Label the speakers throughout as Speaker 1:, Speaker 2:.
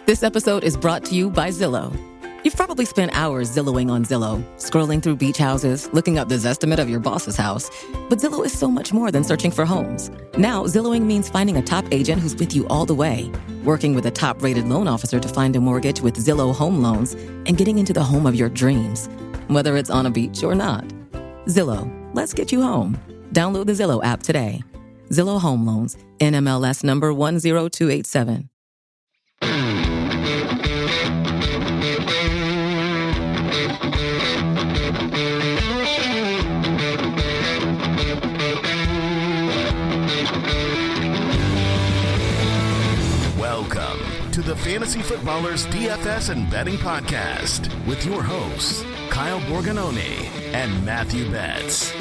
Speaker 1: This episode is brought to you by Zillow. You've probably spent hours Zillowing on Zillow, scrolling through beach houses, looking up the Zestimate of your boss's house. But Zillow is so much more than searching for homes. Now, Zillowing means finding a top agent who's with you all the way, working with a top-rated loan officer to find a mortgage with Zillow Home Loans, and getting into the home of your dreams, whether it's on a beach or not. Zillow, let's get you home. Download the Zillow app today. Zillow Home Loans, NMLS number 10287.
Speaker 2: Welcome to the Fantasy Footballers DFS and Betting Podcast with your hosts, Kyle Borgononi and Matthew Betts.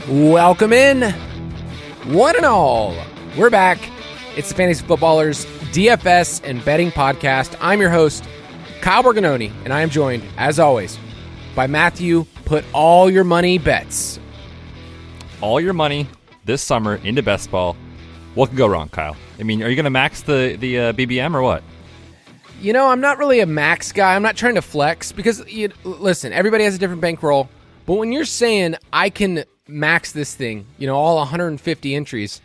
Speaker 3: Welcome in, one and all. We're back. It's the Fantasy Footballers DFS and Betting Podcast. I'm your host, Kyle Borgononi, and I am joined, as always, by Matthew. Put all your money bets.
Speaker 4: All your money this summer into best ball. What could go wrong, Kyle? I mean, are you going to max the BBM or what?
Speaker 3: You know, I'm not really a max guy. I'm not trying to flex because, listen, everybody has a different bankroll. But when you're saying I can max this thing, all 150 entries,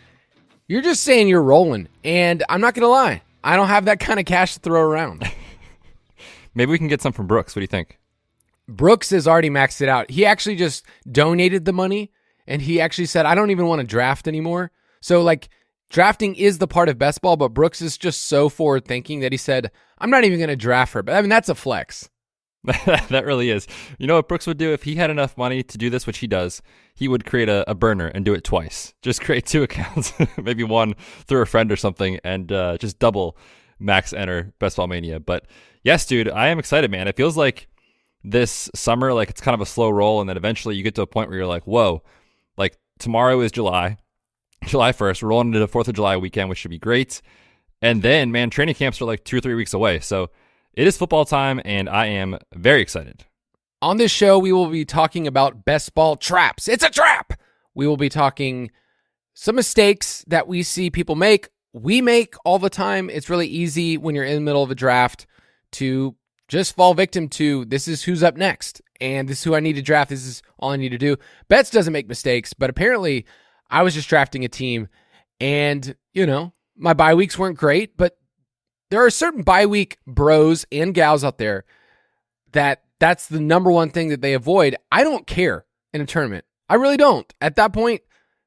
Speaker 3: you're just saying you're rolling. And I'm not going to lie. I don't have that kind of cash to throw around.
Speaker 4: Maybe we can get some from Brooks. What do you think?
Speaker 3: Brooks has already maxed it out. He actually just donated the money. And he actually said, I don't even want to draft anymore. So, drafting is the part of best ball, but Brooks is just so forward-thinking that he said, I'm not even going to draft her. But, I mean, that's a flex.
Speaker 4: That really is. You know what Brooks would do if he had enough money to do this, which he does? He would create a burner and do it twice. Just create two accounts, maybe one through a friend or something, and just double max enter Best Ball Mania. But, yes, dude, I am excited, man. It feels like this summer, it's kind of a slow roll, and then eventually you get to a point where you're like, whoa. Tomorrow is July 1st. We're rolling into the 4th of July weekend, which should be great. And then, man, training camps are 2 or 3 weeks away. So it is football time, and I am very excited.
Speaker 3: On this show, we will be talking about best ball traps. It's a trap! We will be talking some mistakes that we see people make. We make all the time. It's really easy when you're in the middle of a draft to just fall victim to this is who's up next. And this is who I need to draft. This is all I need to do. Betts doesn't make mistakes, but apparently I was just drafting a team and, my bye weeks weren't great, but there are certain bye week bros and gals out there that's the number one thing that they avoid. I don't care in a tournament. I really don't. At that point,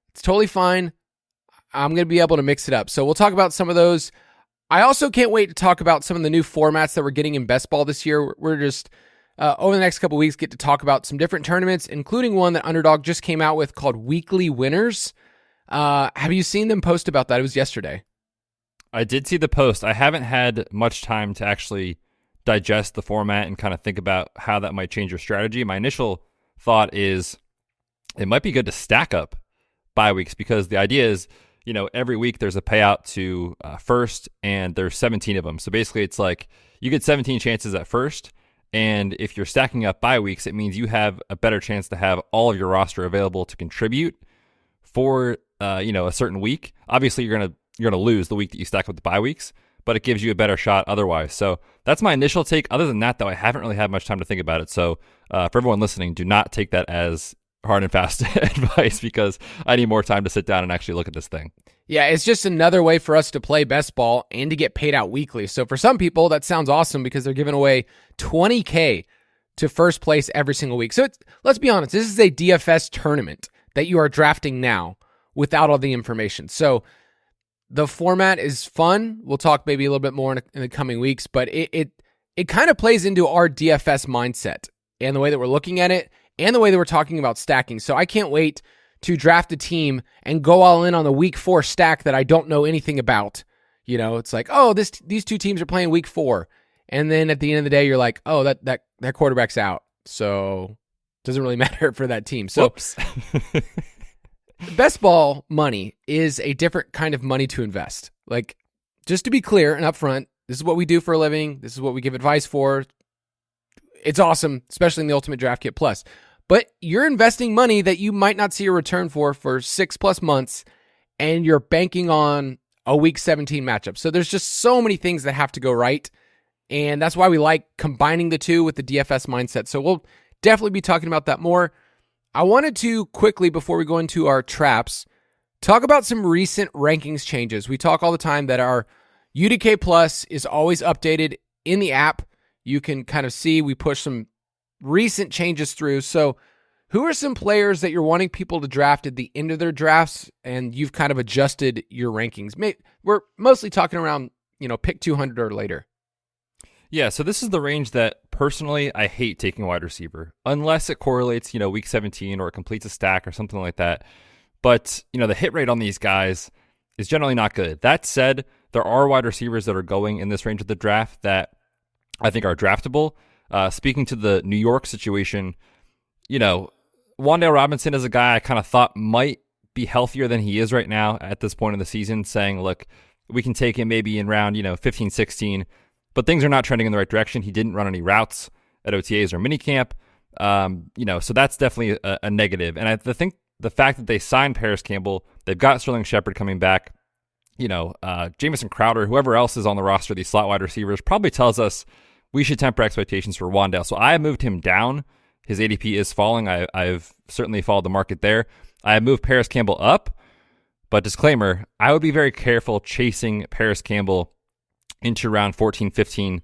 Speaker 3: it's totally fine. I'm going to be able to mix it up. So we'll talk about some of those. I also can't wait to talk about some of the new formats that we're getting in best ball this year. We're just... over the next couple weeks, get to talk about some different tournaments, including one that Underdog just came out with called Weekly Winners. Have you seen them post about that? It was yesterday.
Speaker 4: I did see the post. I haven't had much time to actually digest the format and kind of think about how that might change your strategy. My initial thought is it might be good to stack up bye weeks because the idea is, every week there's a payout to first and there's 17 of them. So basically it's you get 17 chances at first. And if you're stacking up bye weeks, it means you have a better chance to have all of your roster available to contribute for a certain week. Obviously, you're gonna lose the week that you stack up the bye weeks, but it gives you a better shot otherwise. So that's my initial take. Other than that, though, I haven't really had much time to think about it. So for everyone listening, do not take that as hard and fast advice because I need more time to sit down and actually look at this thing.
Speaker 3: Yeah, it's just another way for us to play best ball and to get paid out weekly. So for some people, that sounds awesome because they're giving away $20K to first place every single week. So let's be honest, this is a DFS tournament that you are drafting now without all the information. So the format is fun. We'll talk maybe a little bit more in the coming weeks, but it kind of plays into our DFS mindset and the way that we're looking at it and the way that we're talking about stacking. So I can't wait to draft a team and go all in on the week 4 stack that I don't know anything about. It's these two teams are playing week 4. And then at the end of the day, you're like, oh, that quarterback's out. So it doesn't really matter for that team. So best ball money is a different kind of money to invest. Just to be clear and upfront, this is what we do for a living. This is what we give advice for. It's awesome, especially in the Ultimate Draft Kit Plus. But you're investing money that you might not see a return for 6+ months, and you're banking on a week 17 matchup. So there's just so many things that have to go right. And that's why we like combining the two with the DFS mindset. So we'll definitely be talking about that more. I wanted to quickly, before we go into our traps, talk about some recent rankings changes. We talk all the time that our UDK Plus is always updated in the app. You can kind of see we push some recent changes through. So who are some players that you're wanting people to draft at the end of their drafts and you've kind of adjusted your rankings? We're mostly talking around, pick 200 or later.
Speaker 4: Yeah, so this is the range that personally I hate taking wide receiver unless it correlates, week 17 or it completes a stack or something like that. But, the hit rate on these guys is generally not good. That said, there are wide receivers that are going in this range of the draft that I think are draftable. Speaking to the New York situation, Wan'Dale Robinson is a guy I kind of thought might be healthier than he is right now at this point in the season, saying, look, we can take him maybe in round, 15, 16, but things are not trending in the right direction. He didn't run any routes at OTAs or minicamp, so that's definitely a negative. And I think the fact that they signed Paris Campbell, they've got Sterling Shepard coming back, Jamison Crowder, whoever else is on the roster, these slot wide receivers, probably tells us we should temper expectations for Wan'Dale. So I have moved him down. His ADP is falling. I've certainly followed the market there. I have moved Paris Campbell up, but disclaimer, I would be very careful chasing Paris Campbell into round 14, 15,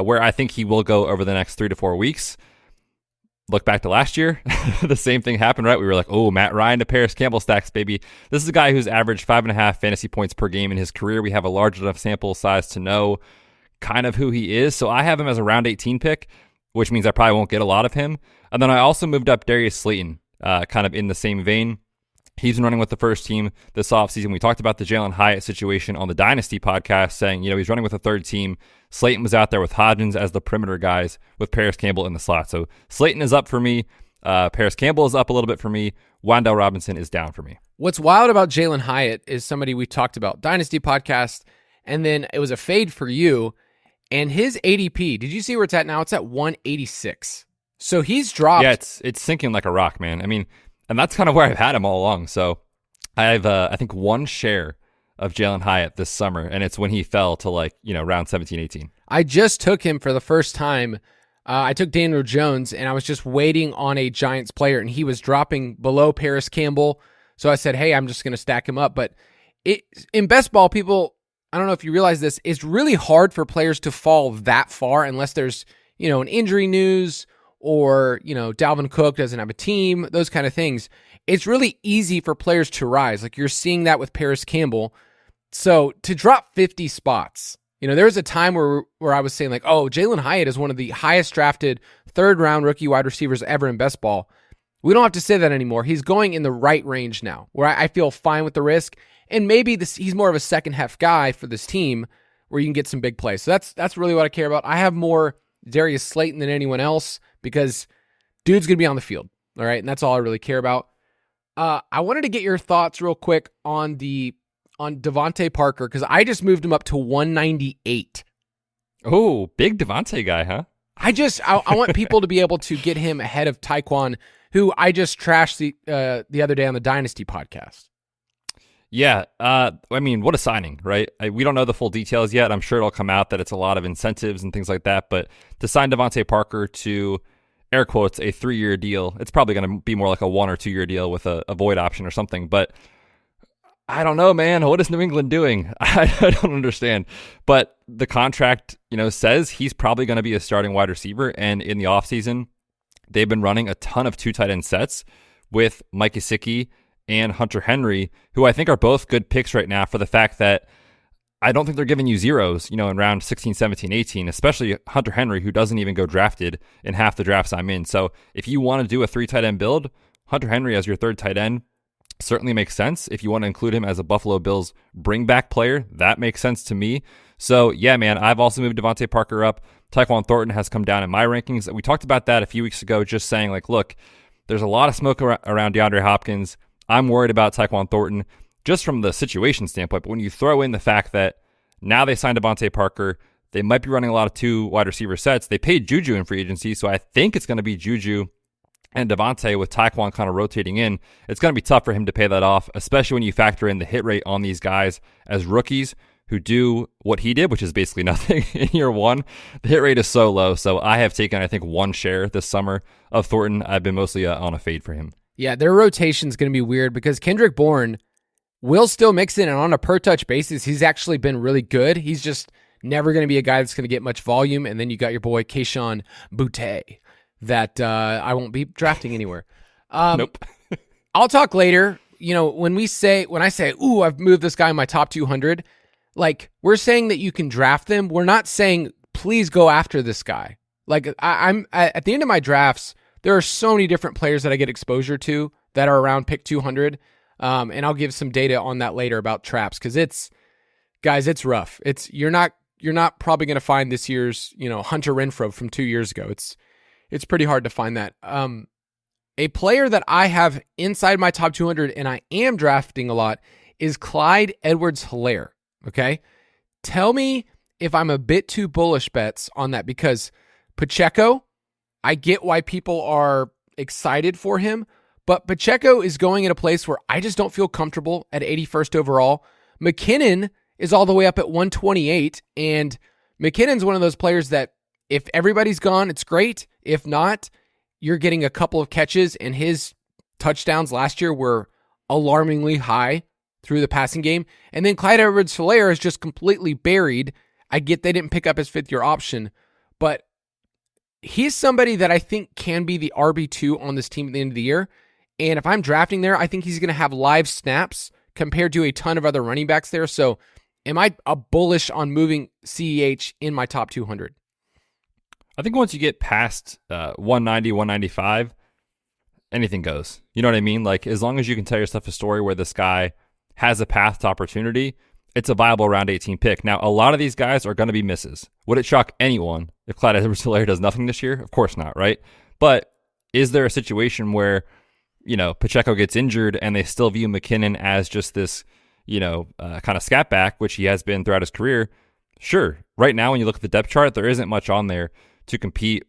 Speaker 4: where I think he will go over the next 3 to 4 weeks. Look back to last year, the same thing happened, right? We were like, oh, Matt Ryan to Paris Campbell stacks, baby. This is a guy who's averaged 5.5 fantasy points per game in his career. We have a large enough sample size to know kind of who he is. So I have him as a round 18 pick, which means I probably won't get a lot of him. And then I also moved up Darius Slayton, kind of in the same vein. He's been running with the first team this offseason. We talked about the Jalen Hyatt situation on the Dynasty podcast, saying, he's running with the third team. Slayton was out there with Hodgins as the perimeter guys with Paris Campbell in the slot. So Slayton is up for me. Paris Campbell is up a little bit for me. Wan'Dale Robinson is down for me.
Speaker 3: What's wild about Jalen Hyatt is somebody we talked about Dynasty podcast, and then it was a fade for you. And his ADP, did you see where it's at now? It's at 186. So he's dropped.
Speaker 4: Yeah, it's sinking like a rock, man. I mean, and that's kind of where I've had him all along. So I have, I think, one share of Jalen Hyatt this summer, and it's when he fell to round 17, 18.
Speaker 3: I just took him for the first time. I took Daniel Jones, and I was just waiting on a Giants player, and he was dropping below Paris Campbell. So I said, hey, I'm just going to stack him up. But in best ball, people, I don't know if you realize this, it's really hard for players to fall that far unless there's, an injury news or, Dalvin Cook doesn't have a team, those kind of things. It's really easy for players to rise. Like you're seeing that with Paris Campbell. So to drop 50 spots, there was a time where I was saying Jalen Hyatt is one of the highest drafted third round rookie wide receivers ever in best ball. We don't have to say that anymore. He's going in the right range now where I feel fine with the risk. And maybe he's more of a second half guy for this team where you can get some big plays. So that's really what I care about. I have more Darius Slayton than anyone else because dude's going to be on the field. All right. And that's all I really care about. I wanted to get your thoughts real quick on Devontae Parker because I just moved him up to 198.
Speaker 4: Oh, big Devontae guy, huh?
Speaker 3: I want people to be able to get him ahead of Tyquan, who I just trashed the other day on the Dynasty podcast.
Speaker 4: Yeah, what a signing, right? We don't know the full details yet. I'm sure it'll come out that it's a lot of incentives and things like that. But to sign Devontae Parker to, air quotes, a 3-year deal, it's probably going to be more like a 1 or 2 year deal with a void option or something. But I don't know, man. What is New England doing? I don't understand. But the contract, says he's probably going to be a starting wide receiver. And in the offseason, they've been running a ton of 2 tight end sets with Mike Gesicki and Hunter Henry, who I think are both good picks right now for the fact that I don't think they're giving you zeros, in round 16, 17, 18, especially Hunter Henry, who doesn't even go drafted in half the drafts I'm in. So if you want to do a 3 tight end build, Hunter Henry as your third tight end certainly makes sense. If you want to include him as a Buffalo Bills bring back player, that makes sense to me. So yeah, man, I've also moved Devontae Parker up. Tyquan Thornton has come down in my rankings. We talked about that a few weeks ago, just saying look, there's a lot of smoke around DeAndre Hopkins. I'm worried about Tyquan Thornton just from the situation standpoint. But when you throw in the fact that now they signed Devontae Parker, they might be running a lot of 2 wide receiver sets. They paid Juju in free agency, so I think it's going to be Juju and Devontae with Tyquan kind of rotating in, it's going to be tough for him to pay that off, especially when you factor in the hit rate on these guys as rookies who do what he did, which is basically nothing in year one. The hit rate is so low. So I have taken, I think, one share this summer of Thornton. I've been mostly on a fade for him.
Speaker 3: Yeah, their rotation is going to be weird because Kendrick Bourne will still mix in, and on a per-touch basis, he's actually been really good. He's just never going to be a guy that's going to get much volume. And then you got your boy Kayshon Boutte that I won't be drafting anywhere.
Speaker 4: Nope.
Speaker 3: I'll talk later. You know, when I say, ooh, I've moved this guy in my top 200, like, we're saying that you can draft them. We're not saying, please go after this guy. Like, I'm at the end of my drafts, there are so many different players that I get exposure to that are around pick 200. And I'll give some data on that later about traps, because it's rough. You're not probably going to find this year's, Hunter Renfrow from 2 years ago. It's pretty hard to find that. A player that I have inside my top 200 and I am drafting a lot is Clyde Edwards-Helaire. Okay. Tell me if I'm a bit too bullish, bets, on that, because Pacheco, I get why people are excited for him, but Pacheco is going at a place where I just don't feel comfortable at 81st overall. McKinnon is all the way up at 128, and McKinnon's one of those players that if everybody's gone, it's great. If not, you're getting a couple of catches, and his touchdowns last year were alarmingly high through the passing game. And then Clyde Edwards-Helaire is just completely buried. I get they didn't pick up his fifth-year option, but he's somebody that I think can be the RB2 on this team at the end of the year. And if I'm drafting there, I think he's going to have live snaps compared to a ton of other running backs there. So am I bullish on moving CEH in my top 200?
Speaker 4: I think once you get past 190, 195, anything goes. You know what I mean? Like, as long as you can tell yourself a story where this guy has a path to opportunity, it's a viable round 18 pick. Now, a lot of these guys are going to be misses. Would it shock anyone if Clyde Edwards-Helaire does nothing this year? Of course not, right? But is there a situation where, Pacheco gets injured and they still view McKinnon as just this, kind of scat back, which he has been throughout his career? Sure. Right now, when you look at the depth chart, there isn't much on there to compete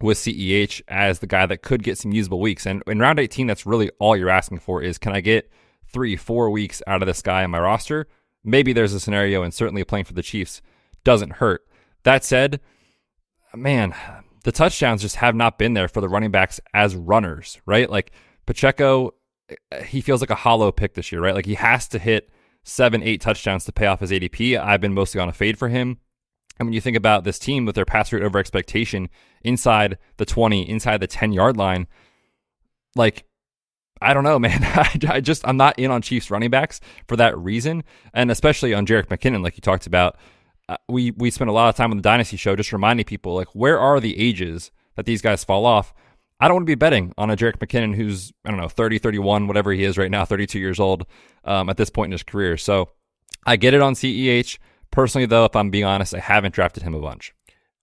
Speaker 4: with CEH as the guy that could get some usable weeks. And in round 18, that's really all you're asking for is, can I get 3-4 weeks out of this guy on my roster? Maybe there's a scenario, and certainly playing for the Chiefs doesn't hurt. That said, man, the touchdowns just have not been there for the running backs as runners, right? Like, Pacheco, he feels like a hollow pick this year, right? Like, he has to hit 7-8 touchdowns to pay off his ADP. I've been mostly on a fade for him. And when you think about this team with their pass rate over expectation inside the 20, inside the 10-yard line, like, I don't know, man. I'm not in on Chiefs running backs for that reason. And especially on Jerick McKinnon, like you talked about. We spent a lot of time on the Dynasty Show just reminding people, like, where are the ages that these guys fall off? I don't want to be betting on a Jerick McKinnon who's, 30, 31, whatever he is right now, 32 years old at this point in his career. So I get it on CEH. Personally, though, if I'm being honest, I haven't drafted him a bunch.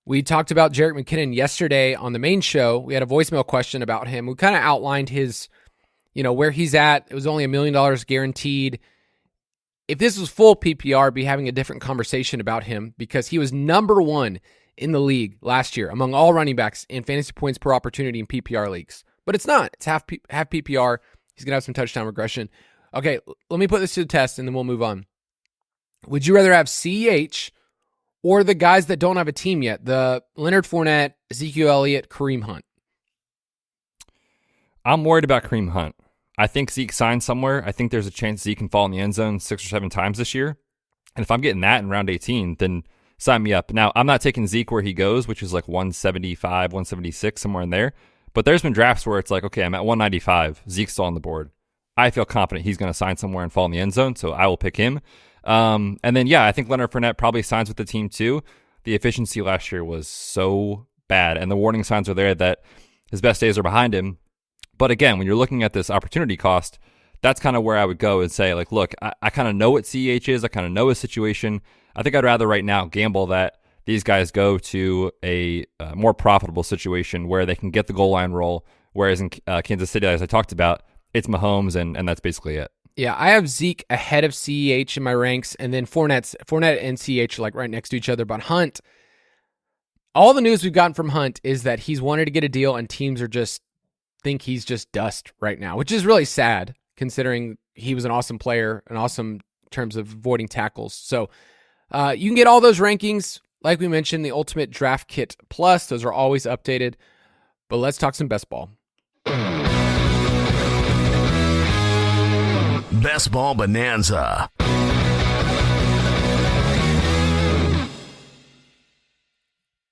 Speaker 3: We talked about Jerick McKinnon yesterday on the main show. We had a voicemail question about him. We kind of outlined his, where he's at. It was only $1 million guaranteed. If this was full PPR, I'd be having a different conversation about him because he was number one in the league last year among all running backs in fantasy points per opportunity in PPR leagues. But it's not. It's half PPR. He's going to have some touchdown regression. Okay, let me put this to the test and then we'll move on. Would you rather have CEH or the guys that don't have a team yet? The Leonard Fournette, Ezekiel Elliott, Kareem Hunt.
Speaker 4: I'm worried about Kareem Hunt. I think Zeke signed somewhere. I think there's a chance Zeke can fall in the end zone 6 or 7 times this year. And if I'm getting that in round 18, then sign me up. Now, I'm not taking Zeke where he goes, which is like 175, 176, somewhere in there. But there's been drafts where it's like, okay, I'm at 195. Zeke's still on the board. I feel confident he's going to sign somewhere and fall in the end zone, so I will pick him. And then, I think Leonard Fournette probably signs with the team too. The efficiency last year was so bad, and the warning signs are there that his best days are behind him. But again, when you're looking at this opportunity cost, that's kind of where I would go and say, like, look, I kind of know what CEH is. I kind of know his situation. I think I'd rather right now gamble that these guys go to a more profitable situation where they can get the goal line roll, whereas in Kansas City, as I talked about, it's Mahomes, and that's basically it.
Speaker 3: Yeah, I have Zeke ahead of CEH in my ranks, and then Fournette and CEH are like right next to each other. But Hunt, all the news we've gotten from Hunt is that he's wanted to get a deal, and teams are just think he's just dust right now, which is really sad considering he was an awesome player, an awesome in terms of avoiding tackles. So you can get all those rankings. Like we mentioned, the Ultimate Draft Kit Plus, those are always updated. But let's talk some best ball.
Speaker 2: Best Ball Bonanza.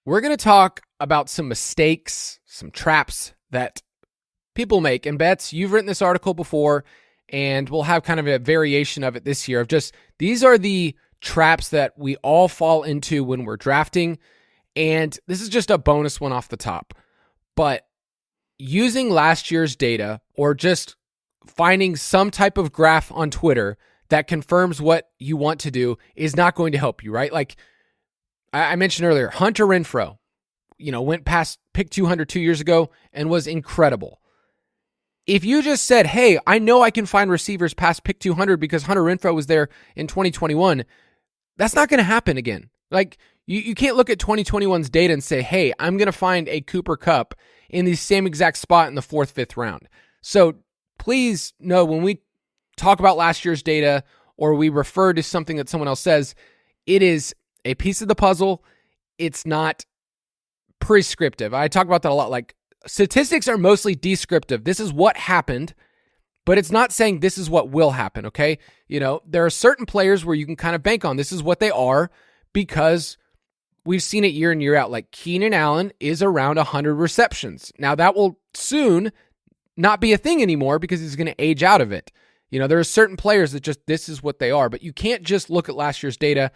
Speaker 3: We're going to talk about some mistakes, some traps that people make. And Bets, you've written this article before, and we'll have kind of a variation of it this year of just, these are the traps that we all fall into when we're drafting. And this is just a bonus one off the top. But using last year's data or just finding some type of graph on Twitter that confirms what you want to do is not going to help you, right? Like I mentioned earlier, Hunter Renfrow, went past pick 200 2 years ago and was incredible. If you just said, hey, I know I can find receivers past pick 200 because Hunter Renfrow was there in 2021, that's not going to happen again. Like you can't look at 2021's data and say, hey, I'm going to find a Cooper Kupp in the same exact spot in the 4th, 5th round. So please know when we talk about last year's data or we refer to something that someone else says, it is a piece of the puzzle. It's not prescriptive. I talk about that a lot. Like statistics are mostly descriptive. This is what happened, but it's not saying this is what will happen. Okay. There are certain players where you can kind of bank on this is what they are because we've seen it year in, year out. Like Keenan Allen is around 100 receptions. Now that will soon not be a thing anymore because he's going to age out of it. There are certain players that just, this is what they are, but you can't just look at last year's data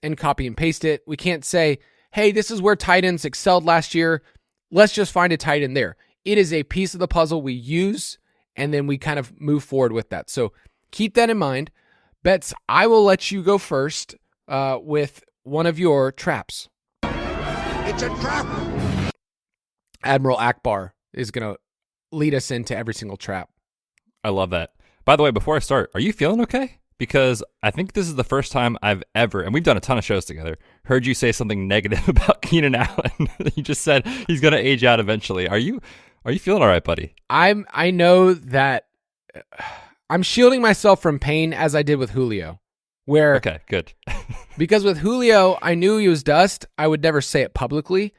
Speaker 3: and copy and paste it. We can't say, hey, this is where tight ends excelled last year. Let's just find a tight end there. It is a piece of the puzzle we use, and then we kind of move forward with that. So keep that in mind. Bets, I will let you go first with one of your traps.
Speaker 5: It's a trap.
Speaker 3: Admiral Akbar is going to lead us into every single trap.
Speaker 4: I love that. By the way, before I start, are you feeling okay? Because I think this is the first time I've ever, and we've done a ton of shows together, heard you say something negative about Keenan Allen. You just said he's going to age out eventually. Are you feeling all right, buddy?
Speaker 3: I know that I'm shielding myself from pain as I did with Julio.
Speaker 4: Okay, good.
Speaker 3: Because with Julio, I knew he was dust. I would never say it publicly.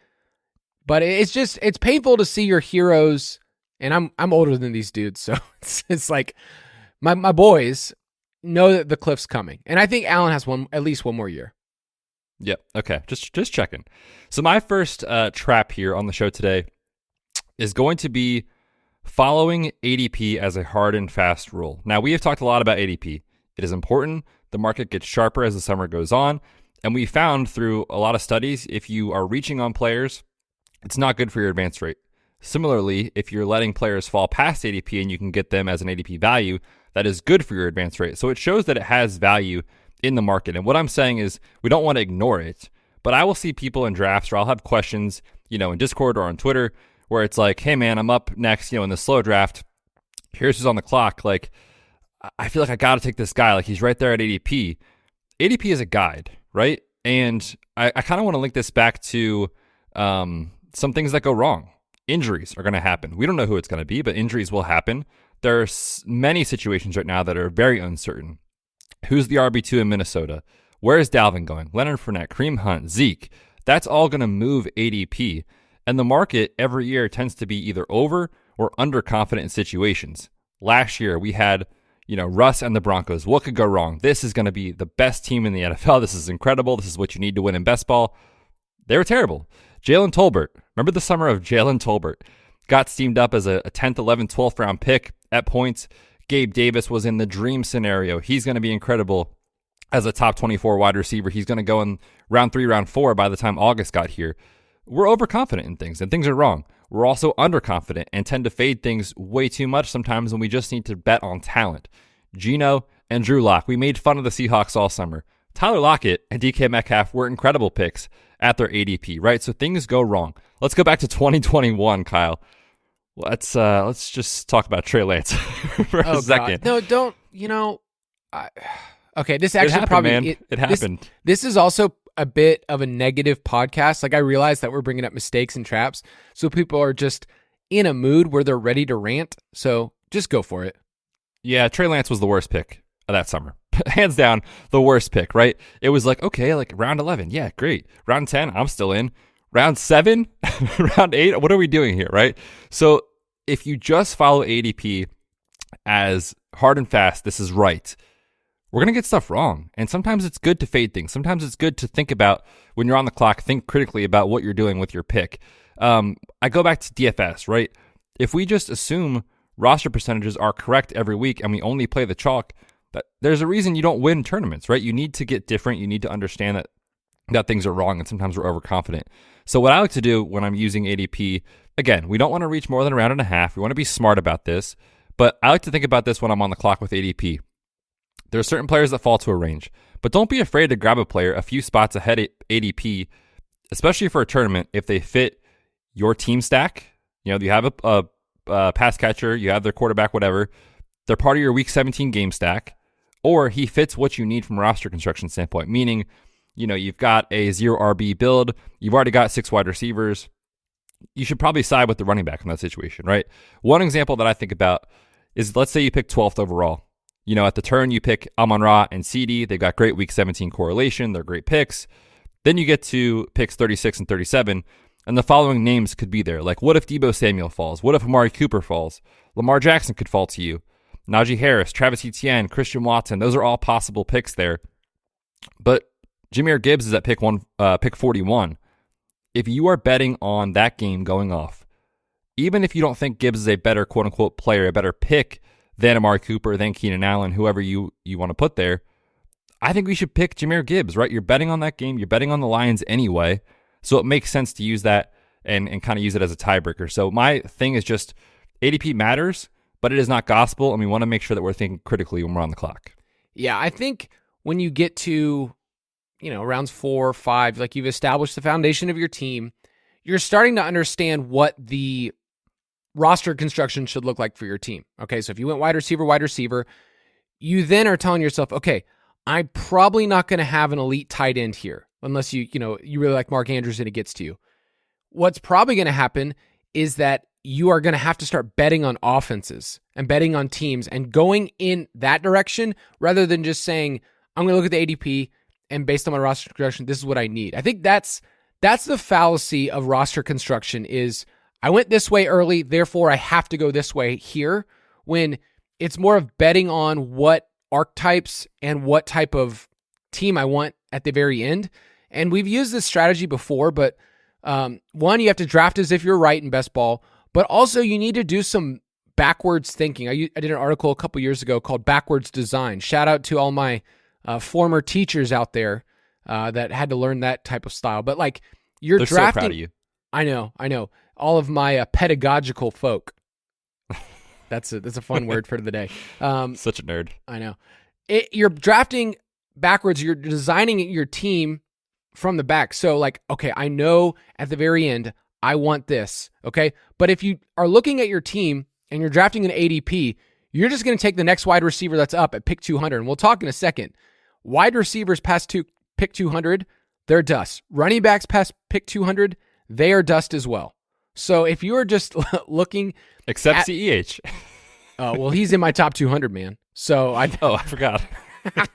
Speaker 3: But it's painful to see your heroes, and I'm older than these dudes, so it's like my boys know that the cliff's coming. And I think Allen has at least one more year.
Speaker 4: Yep. Okay. Just checking. So my first trap here on the show today is going to be following ADP as a hard and fast rule. Now, we have talked a lot about ADP. It is important. The market gets sharper as the summer goes on. And we found through a lot of studies, if you are reaching on players, it's not good for your advance rate. Similarly, if you're letting players fall past ADP and you can get them as an ADP value, that is good for your advance rate. So it shows that it has value in the market. And what I'm saying is we don't want to ignore it, but I will see people in drafts or I'll have questions, in Discord or on Twitter where it's like, hey man, I'm up next, in the slow draft. Here's who's on the clock. Like, I feel like I got to take this guy. Like he's right there at ADP. ADP is a guide, right? And I kind of want to link this back to some things that go wrong. Injuries are going to happen. We don't know who it's going to be, but injuries will happen. There are many situations right now that are very uncertain. Who's the RB2 in Minnesota? Where is Dalvin going? Leonard Fournette, Kareem Hunt, Zeke. That's all going to move ADP. And the market every year tends to be either over or underconfident in situations. Last year, we had, Russ and the Broncos. What could go wrong? This is going to be the best team in the NFL. This is incredible. This is what you need to win in best ball. They were terrible. Jalen Tolbert. Remember the summer of Jalen Tolbert? Got steamed up as a 10th, 11th, 12th round pick at points. Gabe Davis was in the dream scenario. He's going to be incredible as a top 24 wide receiver. He's going to go in round 3, round 4 by the time August got here. We're overconfident in things, and things are wrong. We're also underconfident and tend to fade things way too much sometimes when we just need to bet on talent. Geno and Drew Lock. We made fun of the Seahawks all summer. Tyler Lockett and DK Metcalf were incredible picks at their ADP, right? So things go wrong. Let's go back to 2021, Kyle. Let's just talk about Trey Lance for a second.
Speaker 3: No, don't. Okay, this actually
Speaker 4: it happened.
Speaker 3: This is also a bit of a negative podcast. Like I realize that we're bringing up mistakes and traps, so people are just in a mood where they're ready to rant. So just go for it.
Speaker 4: Yeah, Trey Lance was the worst pick of that summer. Hands down, the worst pick, right? It was like, okay, like round 11. Yeah, great. Round 10, I'm still in. Round 7, round 8, what are we doing here, right? So if you just follow ADP as hard and fast, this is right, we're going to get stuff wrong. And sometimes it's good to fade things. Sometimes it's good to think about, when you're on the clock, think critically about what you're doing with your pick. I go back to DFS, right? If we just assume roster percentages are correct every week and we only play the chalk, there's a reason you don't win tournaments, right? You need to get different. You need to understand that things are wrong, and sometimes we're overconfident. So what I like to do when I'm using ADP, again, we don't want to reach more than a round and a half. We want to be smart about this, but I like to think about this when I'm on the clock with ADP. There are certain players that fall to a range, but don't be afraid to grab a player a few spots ahead of ADP, especially for a tournament, if they fit your team stack. You know, you have a pass catcher, you have their quarterback, whatever. They're part of your week 17 game stack, or he fits what you need from a roster construction standpoint, meaning, you know, you've got a 0 RB build, you've already got 6 wide receivers. You should probably side with the running back in that situation, right? One example that I think about is, let's say you pick 12th overall. You know, at the turn, you pick Amon-Ra and CD. They've got great week 17 correlation. They're great picks. Then you get to picks 36 and 37, and the following names could be there. Like, what if Deebo Samuel falls? What if Amari Cooper falls? Lamar Jackson could fall to you. Najee Harris, Travis Etienne, Christian Watson. Those are all possible picks there. But Jahmyr Gibbs is at pick 41. If you are betting on that game going off, even if you don't think Gibbs is a better quote-unquote player, a better pick than Amari Cooper, than Keenan Allen, whoever you want to put there, I think we should pick Jahmyr Gibbs, right? You're betting on that game. You're betting on the Lions anyway. So it makes sense to use that and kind of use it as a tiebreaker. So my thing is just, ADP matters, but it is not gospel, and we want to make sure that we're thinking critically when we're on the clock.
Speaker 3: Yeah, I think when you get to, you know, rounds 4 or 5, like, you've established the foundation of your team, you're starting to understand what the roster construction should look like for your team. Okay, so if you went wide receiver, you then are telling yourself, okay, I'm probably not going to have an elite tight end here unless you really like Mark Andrews and it gets to you. What's probably going to happen is that you are going to have to start betting on offenses and betting on teams and going in that direction rather than just saying, I'm going to look at the ADP and based on my roster construction, this is what I need. I think that's the fallacy of roster construction is, I went this way early, therefore I have to go this way here, when it's more of betting on what archetypes and what type of team I want at the very end. And we've used this strategy before, but one, you have to draft as if you're right in best ball, but also you need to do some backwards thinking. I did an article a couple years ago called Backwards Design. Shout out to all my former teachers out there that had to learn that type of style. But like, you're
Speaker 4: They're
Speaker 3: drafting.
Speaker 4: So proud of you.
Speaker 3: I know. All of my pedagogical folk. That's a fun word for the day.
Speaker 4: Such a nerd.
Speaker 3: I know. You're drafting backwards. You're designing your team from the back. So like, okay, I know at the very end, I want this. Okay. But if you are looking at your team and you're drafting an ADP, you're just going to take the next wide receiver that's up at pick 200. And we'll talk in a second. Wide receivers past pick 200, they're dust. Running backs past pick 200, they are dust as well. So if you are just looking,
Speaker 4: except CEH.
Speaker 3: Well, he's in my top 200, man. So I
Speaker 4: forgot.
Speaker 3: I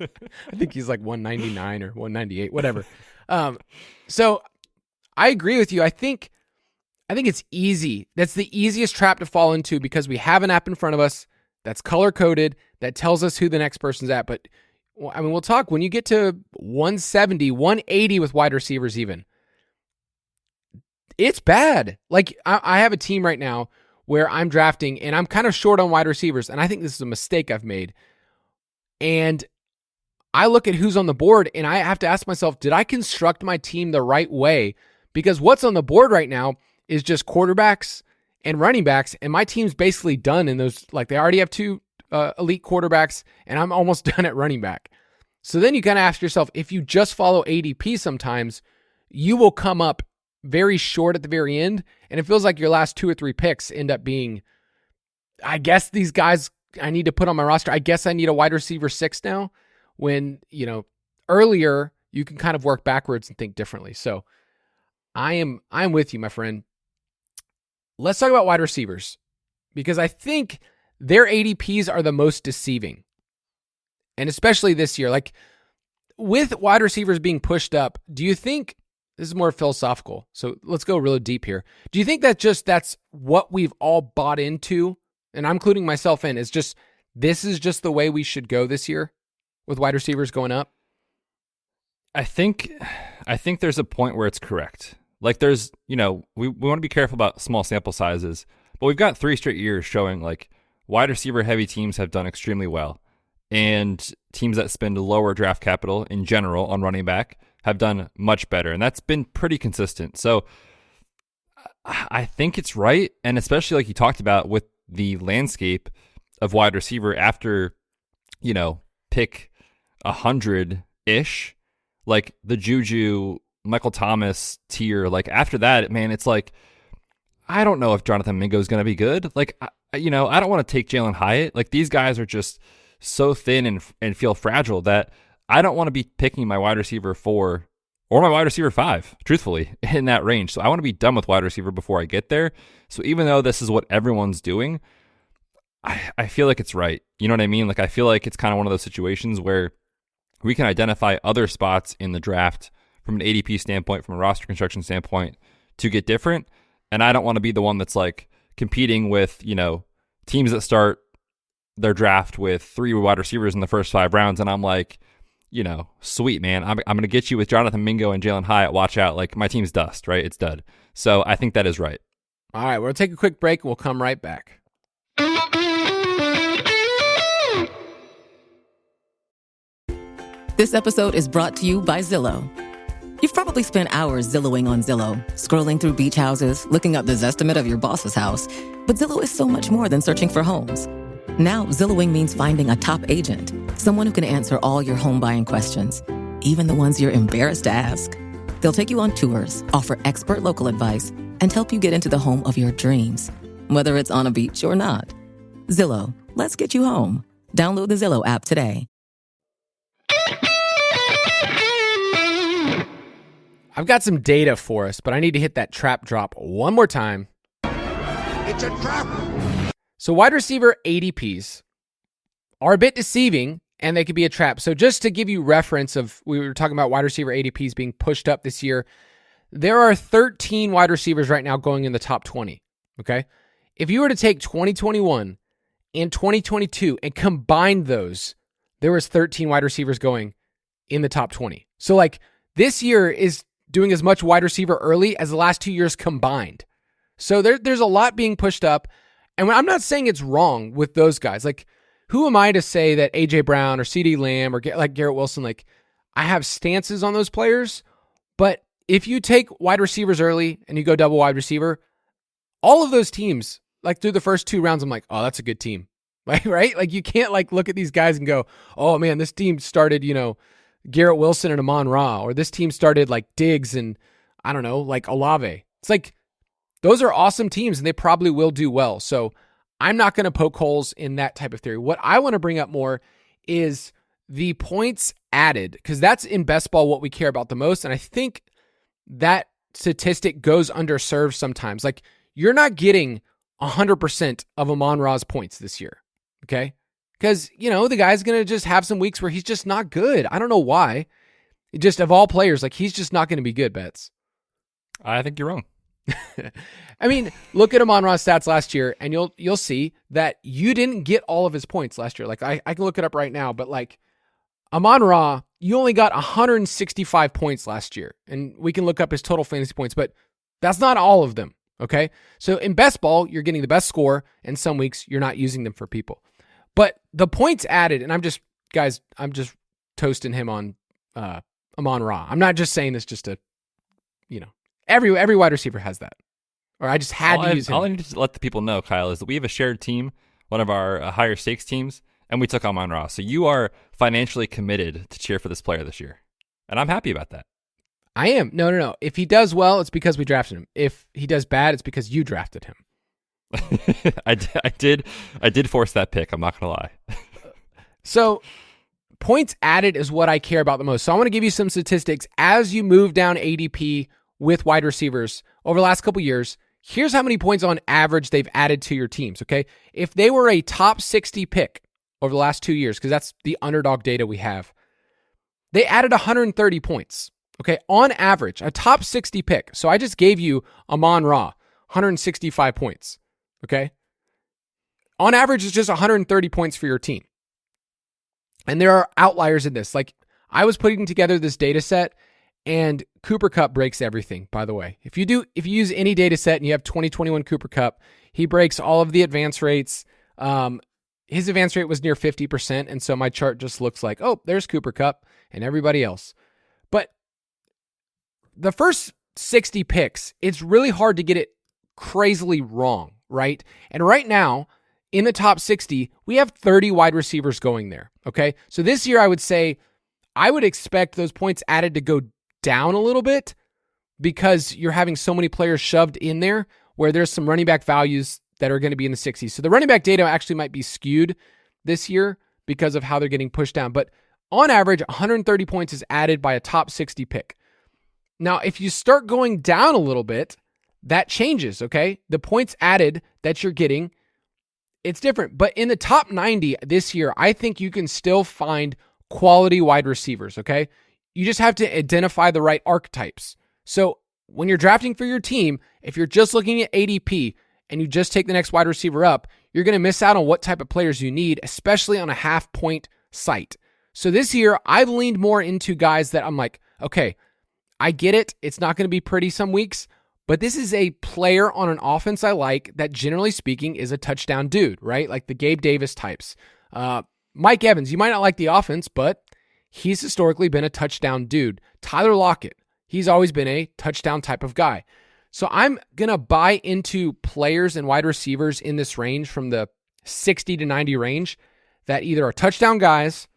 Speaker 3: think he's like 199 or 198, whatever. So I agree with you. I think it's easy. That's the easiest trap to fall into because we have an app in front of us that's color coded that tells us who the next person's at. But I mean, we'll talk when you get to 170, 180 with wide receivers even. It's bad. Like, I have a team right now where I'm drafting and I'm kind of short on wide receivers. And I think this is a mistake I've made. And I look at who's on the board and I have to ask myself, did I construct my team the right way? Because what's on the board right now is just quarterbacks and running backs. And my team's basically done in those. Like, they already have 2 elite quarterbacks and I'm almost done at running back. So then you kind of ask yourself, if you just follow ADP sometimes, you will come up very short at the very end. And it feels like your last 2 or 3 picks end up being, I guess these guys I need to put on my roster. I guess I need a wide receiver 6 now, when, earlier you can kind of work backwards and think differently. So I'm with you, my friend. let's talk about wide receivers, because I think their ADPs are the most deceiving. And especially this year, like with wide receivers being pushed up, do you think, this is more philosophical, so let's go really deep here. Do you think that that's what we've all bought into, and I'm including myself in, is just, this is just the way we should go this year with wide receivers going up?
Speaker 4: I think there's a point where it's correct. Like there's, we want to be careful about small sample sizes, but we've got 3 straight years showing like wide receiver heavy teams have done extremely well, and teams that spend lower draft capital in general on running back have done much better. And that's been pretty consistent. So I think it's right. And especially like you talked about with the landscape of wide receiver after, pick 100-ish, like the Juju, Michael Thomas tier, like after that, man, it's like, I don't know if Jonathan Mingo is going to be good. Like, I don't want to take Jalen Hyatt. Like these guys are just so thin and feel fragile that I don't want to be picking my wide receiver 4 or my wide receiver 5, truthfully, in that range. So I want to be done with wide receiver before I get there. So even though this is what everyone's doing, I feel like it's right. You know what I mean? Like I feel like it's kind of one of those situations where we can identify other spots in the draft from an ADP standpoint, from a roster construction standpoint, to get different. And I don't want to be the one that's like competing with, teams that start their draft with 3 wide receivers in the first 5 rounds. And I'm like, sweet, man, I'm going to get you with Jonathan Mingo and Jalen Hyatt. Watch out. Like my team's dust, right? It's dud. So I think that is right.
Speaker 3: All right, we'll take a quick break and we'll come right back.
Speaker 1: This episode is brought to you by Zillow. You've probably spent hours Zillowing on Zillow, scrolling through beach houses, looking up the Zestimate of your boss's house. But Zillow is so much more than searching for homes. Now, Zillowing means finding a top agent, someone who can answer all your home buying questions, even the ones you're embarrassed to ask. They'll take you on tours, offer expert local advice, and help you get into the home of your dreams, whether it's on a beach or not. Zillow, let's get you home. Download the Zillow app today.
Speaker 3: I've got some data for us, but I need to hit that trap drop one more time.
Speaker 5: It's a trap.
Speaker 3: So wide receiver ADPs are a bit deceiving, and they could be a trap. So just to give you reference of, we were talking about wide receiver ADPs being pushed up this year. There are 13 wide receivers right now going in the top 20, okay? If you were to take 2021 and 2022 and combine those, there was 13 wide receivers going in the top 20. So like this year is doing as much wide receiver early as the last 2 years combined. So there's a lot being pushed up. And I'm not saying it's wrong with those guys. Like, who am I to say that A.J. Brown or C.D. Lamb or like Garrett Wilson, like, I have stances on those players. But if you take wide receivers early and you go double wide receiver, all of those teams, like through the first 2 rounds, I'm like, oh, that's a good team. Like, right? Like, you can't like look at these guys and go, oh man, this team started, Garrett Wilson and Amon-Ra, or this team started like Diggs and I don't know, like Olave. It's like, those are awesome teams and they probably will do well. So I'm not going to poke holes in that type of theory. What I want to bring up more is the points added, because that's in best ball what we care about the most. And I think that statistic goes underserved sometimes. Like, you're not getting 100% of Amon-Ra's points this year, okay? Because, the guy's going to just have some weeks where he's just not good. I don't know why. Just of all players, like, he's just not going to be good, Betts.
Speaker 4: I think you're wrong.
Speaker 3: I mean, look at Amon-Ra's stats last year, and you'll see that you didn't get all of his points last year. Like, I can look it up right now, but like Amon-Ra, you only got 165 points last year, and we can look up his total fantasy points, but that's not all of them, okay? So in best ball, you're getting the best score, and some weeks you're not using them for people. But the points added, and I'm just toasting him on Amon-Ra. I'm not just saying this just to, every wide receiver has that. Or I just had to use him.
Speaker 4: All I need to let the people know, Kyle, is that we have a shared team, one of our higher stakes teams, and we took Amon-Ra. So you are financially committed to cheer for this player this year. And I'm happy about that.
Speaker 3: I am. No. If he does well, it's because we drafted him. If he does bad, it's because you drafted him.
Speaker 4: I did force that pick. I'm not going to lie.
Speaker 3: So points added is what I care about the most. So I want to give you some statistics as you move down ADP with wide receivers over the last couple years. Here's how many points on average they've added to your teams, okay? If they were a top 60 pick over the last 2 years, because that's the underdog data we have, they added 130 points, okay? On average, a top 60 pick. So I just gave you Amon-Ra, 165 points, okay? On average, it's just 130 points for your team. And there are outliers in this. Like, I was putting together this data set, and Cooper Kupp breaks everything, by the way. If you use any data set and you have 2021 Cooper Kupp, he breaks all of the advance rates. His advance rate was near 50%, and so my chart just looks like, oh, there's Cooper Kupp and everybody else. But the first 60 picks, it's really hard to get it crazily wrong, right? And right now, in the top 60, we have 30 wide receivers going there, okay? So this year, I would say I would expect those points added to go down a little bit because you're having so many players shoved in there where there's some running back values that are going to be in the 60s. So the running back data actually might be skewed this year because of how they're getting pushed down. But on average, 130 points is added by a top 60 pick. Now, if you start going down a little bit, that changes, okay? The points added that you're getting, it's different. But in the top 90 this year, I think you can still find quality wide receivers, okay? You just have to identify the right archetypes. So when you're drafting for your team, if you're just looking at ADP and you just take the next wide receiver up, you're going to miss out on what type of players you need, especially on a half-point site. So this year, I've leaned more into guys that I'm like, okay, I get it. It's not going to be pretty some weeks, but this is a player on an offense I like that, generally speaking, is a touchdown dude, right? Like the Gabe Davis types. Mike Evans, you might not like the offense, but he's historically been a touchdown dude. Tyler Lockett, he's always been a touchdown type of guy. So I'm going to buy into players and wide receivers in this range from the 60 to 90 range that either are touchdown guys,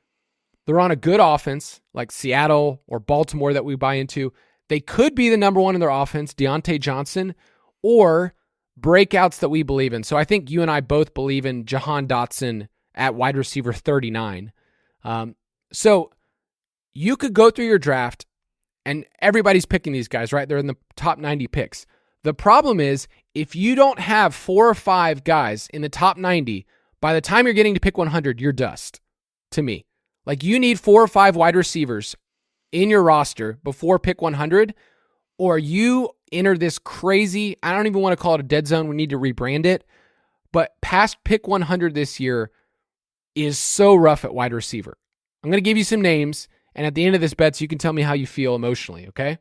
Speaker 3: they're on a good offense like Seattle or Baltimore that we buy into. They could be the number one in their offense, Deontay Johnson, or breakouts that we believe in. So I think you and I both believe in Jahan Dotson at wide receiver 39. So you could go through your draft and everybody's picking these guys, right? They're in the top 90 picks. The problem is if you don't have 4 or 5 guys in the top 90, by the time you're getting to pick 100, you're dust to me. Like you need 4 or 5 wide receivers in your roster before pick 100, or you enter this crazy, I don't even want to call it a dead zone. We need to rebrand it. But past pick 100 this year is so rough at wide receiver. I'm going to give you some names, and at the end of this bet, so you can tell me how you feel emotionally, okay?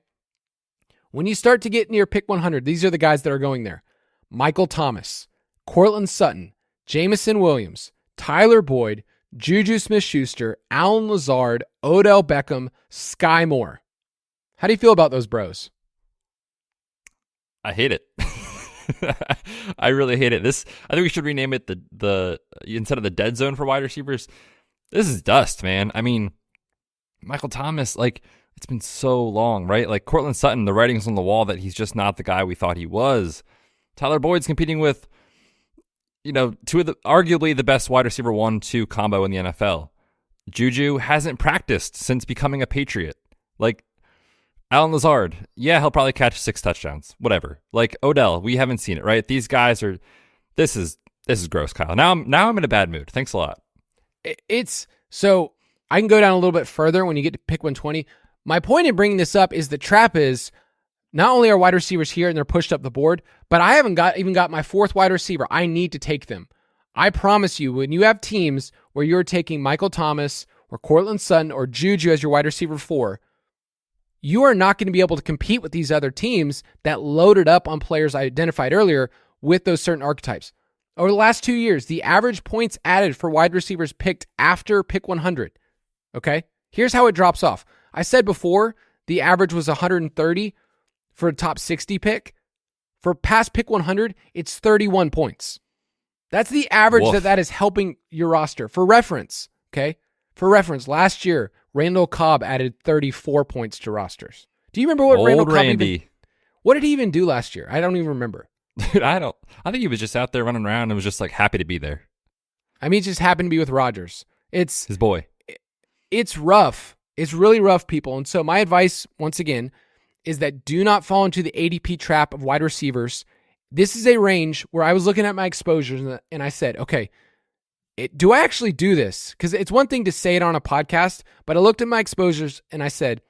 Speaker 3: When you start to get near pick 100, these are the guys that are going there. Michael Thomas, Courtland Sutton, Jamison Williams, Tyler Boyd, Juju Smith-Schuster, Allen Lazard, Odell Beckham, Sky Moore. How do you feel about those bros?
Speaker 4: I hate it. I really hate it. I think we should rename it the instead of the dead zone for wide receivers. This is dust, man. I mean, Michael Thomas, like, it's been so long, right? Like Courtland Sutton, the writing's on the wall that he's just not the guy we thought he was. Tyler Boyd's competing with, two of the arguably the best wide receiver 1-2 combo in the NFL. Juju hasn't practiced since becoming a Patriot. Like Allen Lazard, yeah, he'll probably catch 6 touchdowns, whatever. Like Odell, we haven't seen it, right? These guys are. This is gross, Kyle. Now I'm in a bad mood. Thanks a lot.
Speaker 3: It's so I can go down a little bit further when you get to pick 120. My point in bringing this up is the trap is not only are wide receivers here and they're pushed up the board, but I haven't even got my 4th wide receiver. I need to take them. I promise you, when you have teams where you're taking Michael Thomas or Courtland Sutton or Juju as your wide receiver 4, you are not going to be able to compete with these other teams that loaded up on players I identified earlier with those certain archetypes. Over the last 2 years, the average points added for wide receivers picked after pick 100. Okay? Here's how it drops off. I said before, the average was 130 for a top 60 pick. For past pick 100, it's 31 points. That's the average that is helping your roster. For reference, okay? For reference, last year, Randall Cobb added 34 points to rosters. Do you remember what Randall Cobb what did he even do last year? I don't even remember.
Speaker 4: Dude, I think he was just out there running around and was just like happy to be there.
Speaker 3: I mean, it just happened to be with Rodgers. It's
Speaker 4: his boy.
Speaker 3: It's rough. It's really rough, people. And so my advice, once again, is that do not fall into the ADP trap of wide receivers. this is a range where I was looking at my exposures and I said, okay, do I actually do this? Because it's one thing to say it on a podcast, but I looked at my exposures and I said,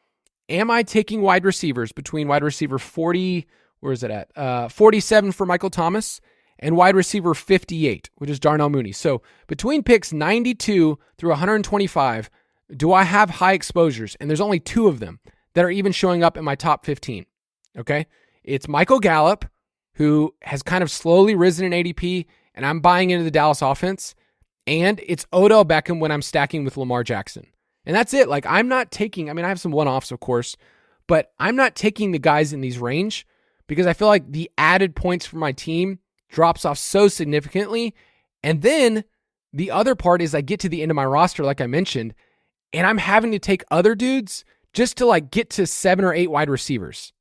Speaker 3: am I taking wide receivers between wide receiver 40, where is it at? 47 for Michael Thomas and wide receiver 58, which is Darnell Mooney. So between picks 92 through 125, do I have high exposures? And there's only 2 of them that are even showing up in my top 15. Okay. It's Michael Gallup, who has kind of slowly risen in ADP, and I'm buying into the Dallas offense. And it's Odell Beckham when I'm stacking with Lamar Jackson. And that's it. Like, I'm not taking, I have some one-offs, of course, but I'm not taking the guys in these range because I feel like the added points for my team drops off so significantly. And then the other part is I get to the end of my roster, like I mentioned, and I'm having to take other dudes just to like get to 7 or 8 wide receivers.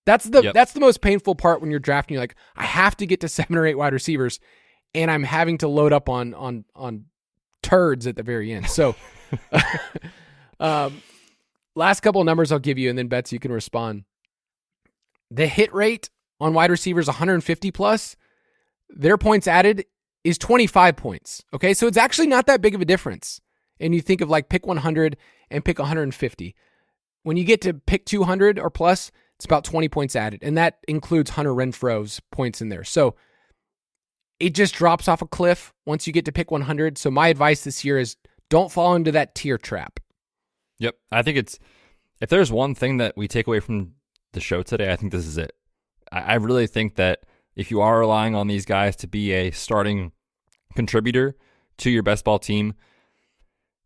Speaker 3: That's the most painful part when you're drafting. You're like, I have to get to 7 or 8 wide receivers, and I'm having to load up on turds at the very end. So last couple of numbers I'll give you, and then Betsy, you can respond. The hit rate on wide receivers 150 plus, their points added is 25 points. Okay, so it's actually not that big of a difference. And you think of like pick 100 and pick 150. When you get to pick 200 or plus, it's about 20 points added. And that includes Hunter Renfro's points in there. So it just drops off a cliff once you get to pick 100. So my advice this year is don't fall into that tier trap.
Speaker 4: Yep. I think if there's one thing that we take away from the show today, I think this is it. I really think that if you are relying on these guys to be a starting contributor to your best ball team,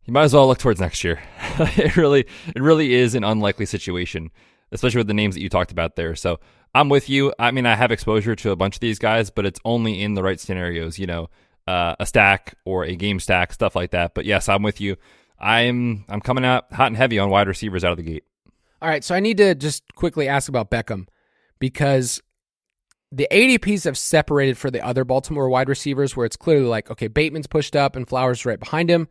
Speaker 4: you might as well look towards next year. It really is an unlikely situation, especially with the names that you talked about there. So I'm with you. I have exposure to a bunch of these guys, but it's only in the right scenarios, a stack or a game stack, stuff like that. But yes, I'm with you. I'm coming out hot and heavy on wide receivers out of the gate.
Speaker 3: All right, so I need to just quickly ask about Beckham because the ADPs have separated for the other Baltimore wide receivers where it's clearly like, okay, Bateman's pushed up and Flowers right behind him.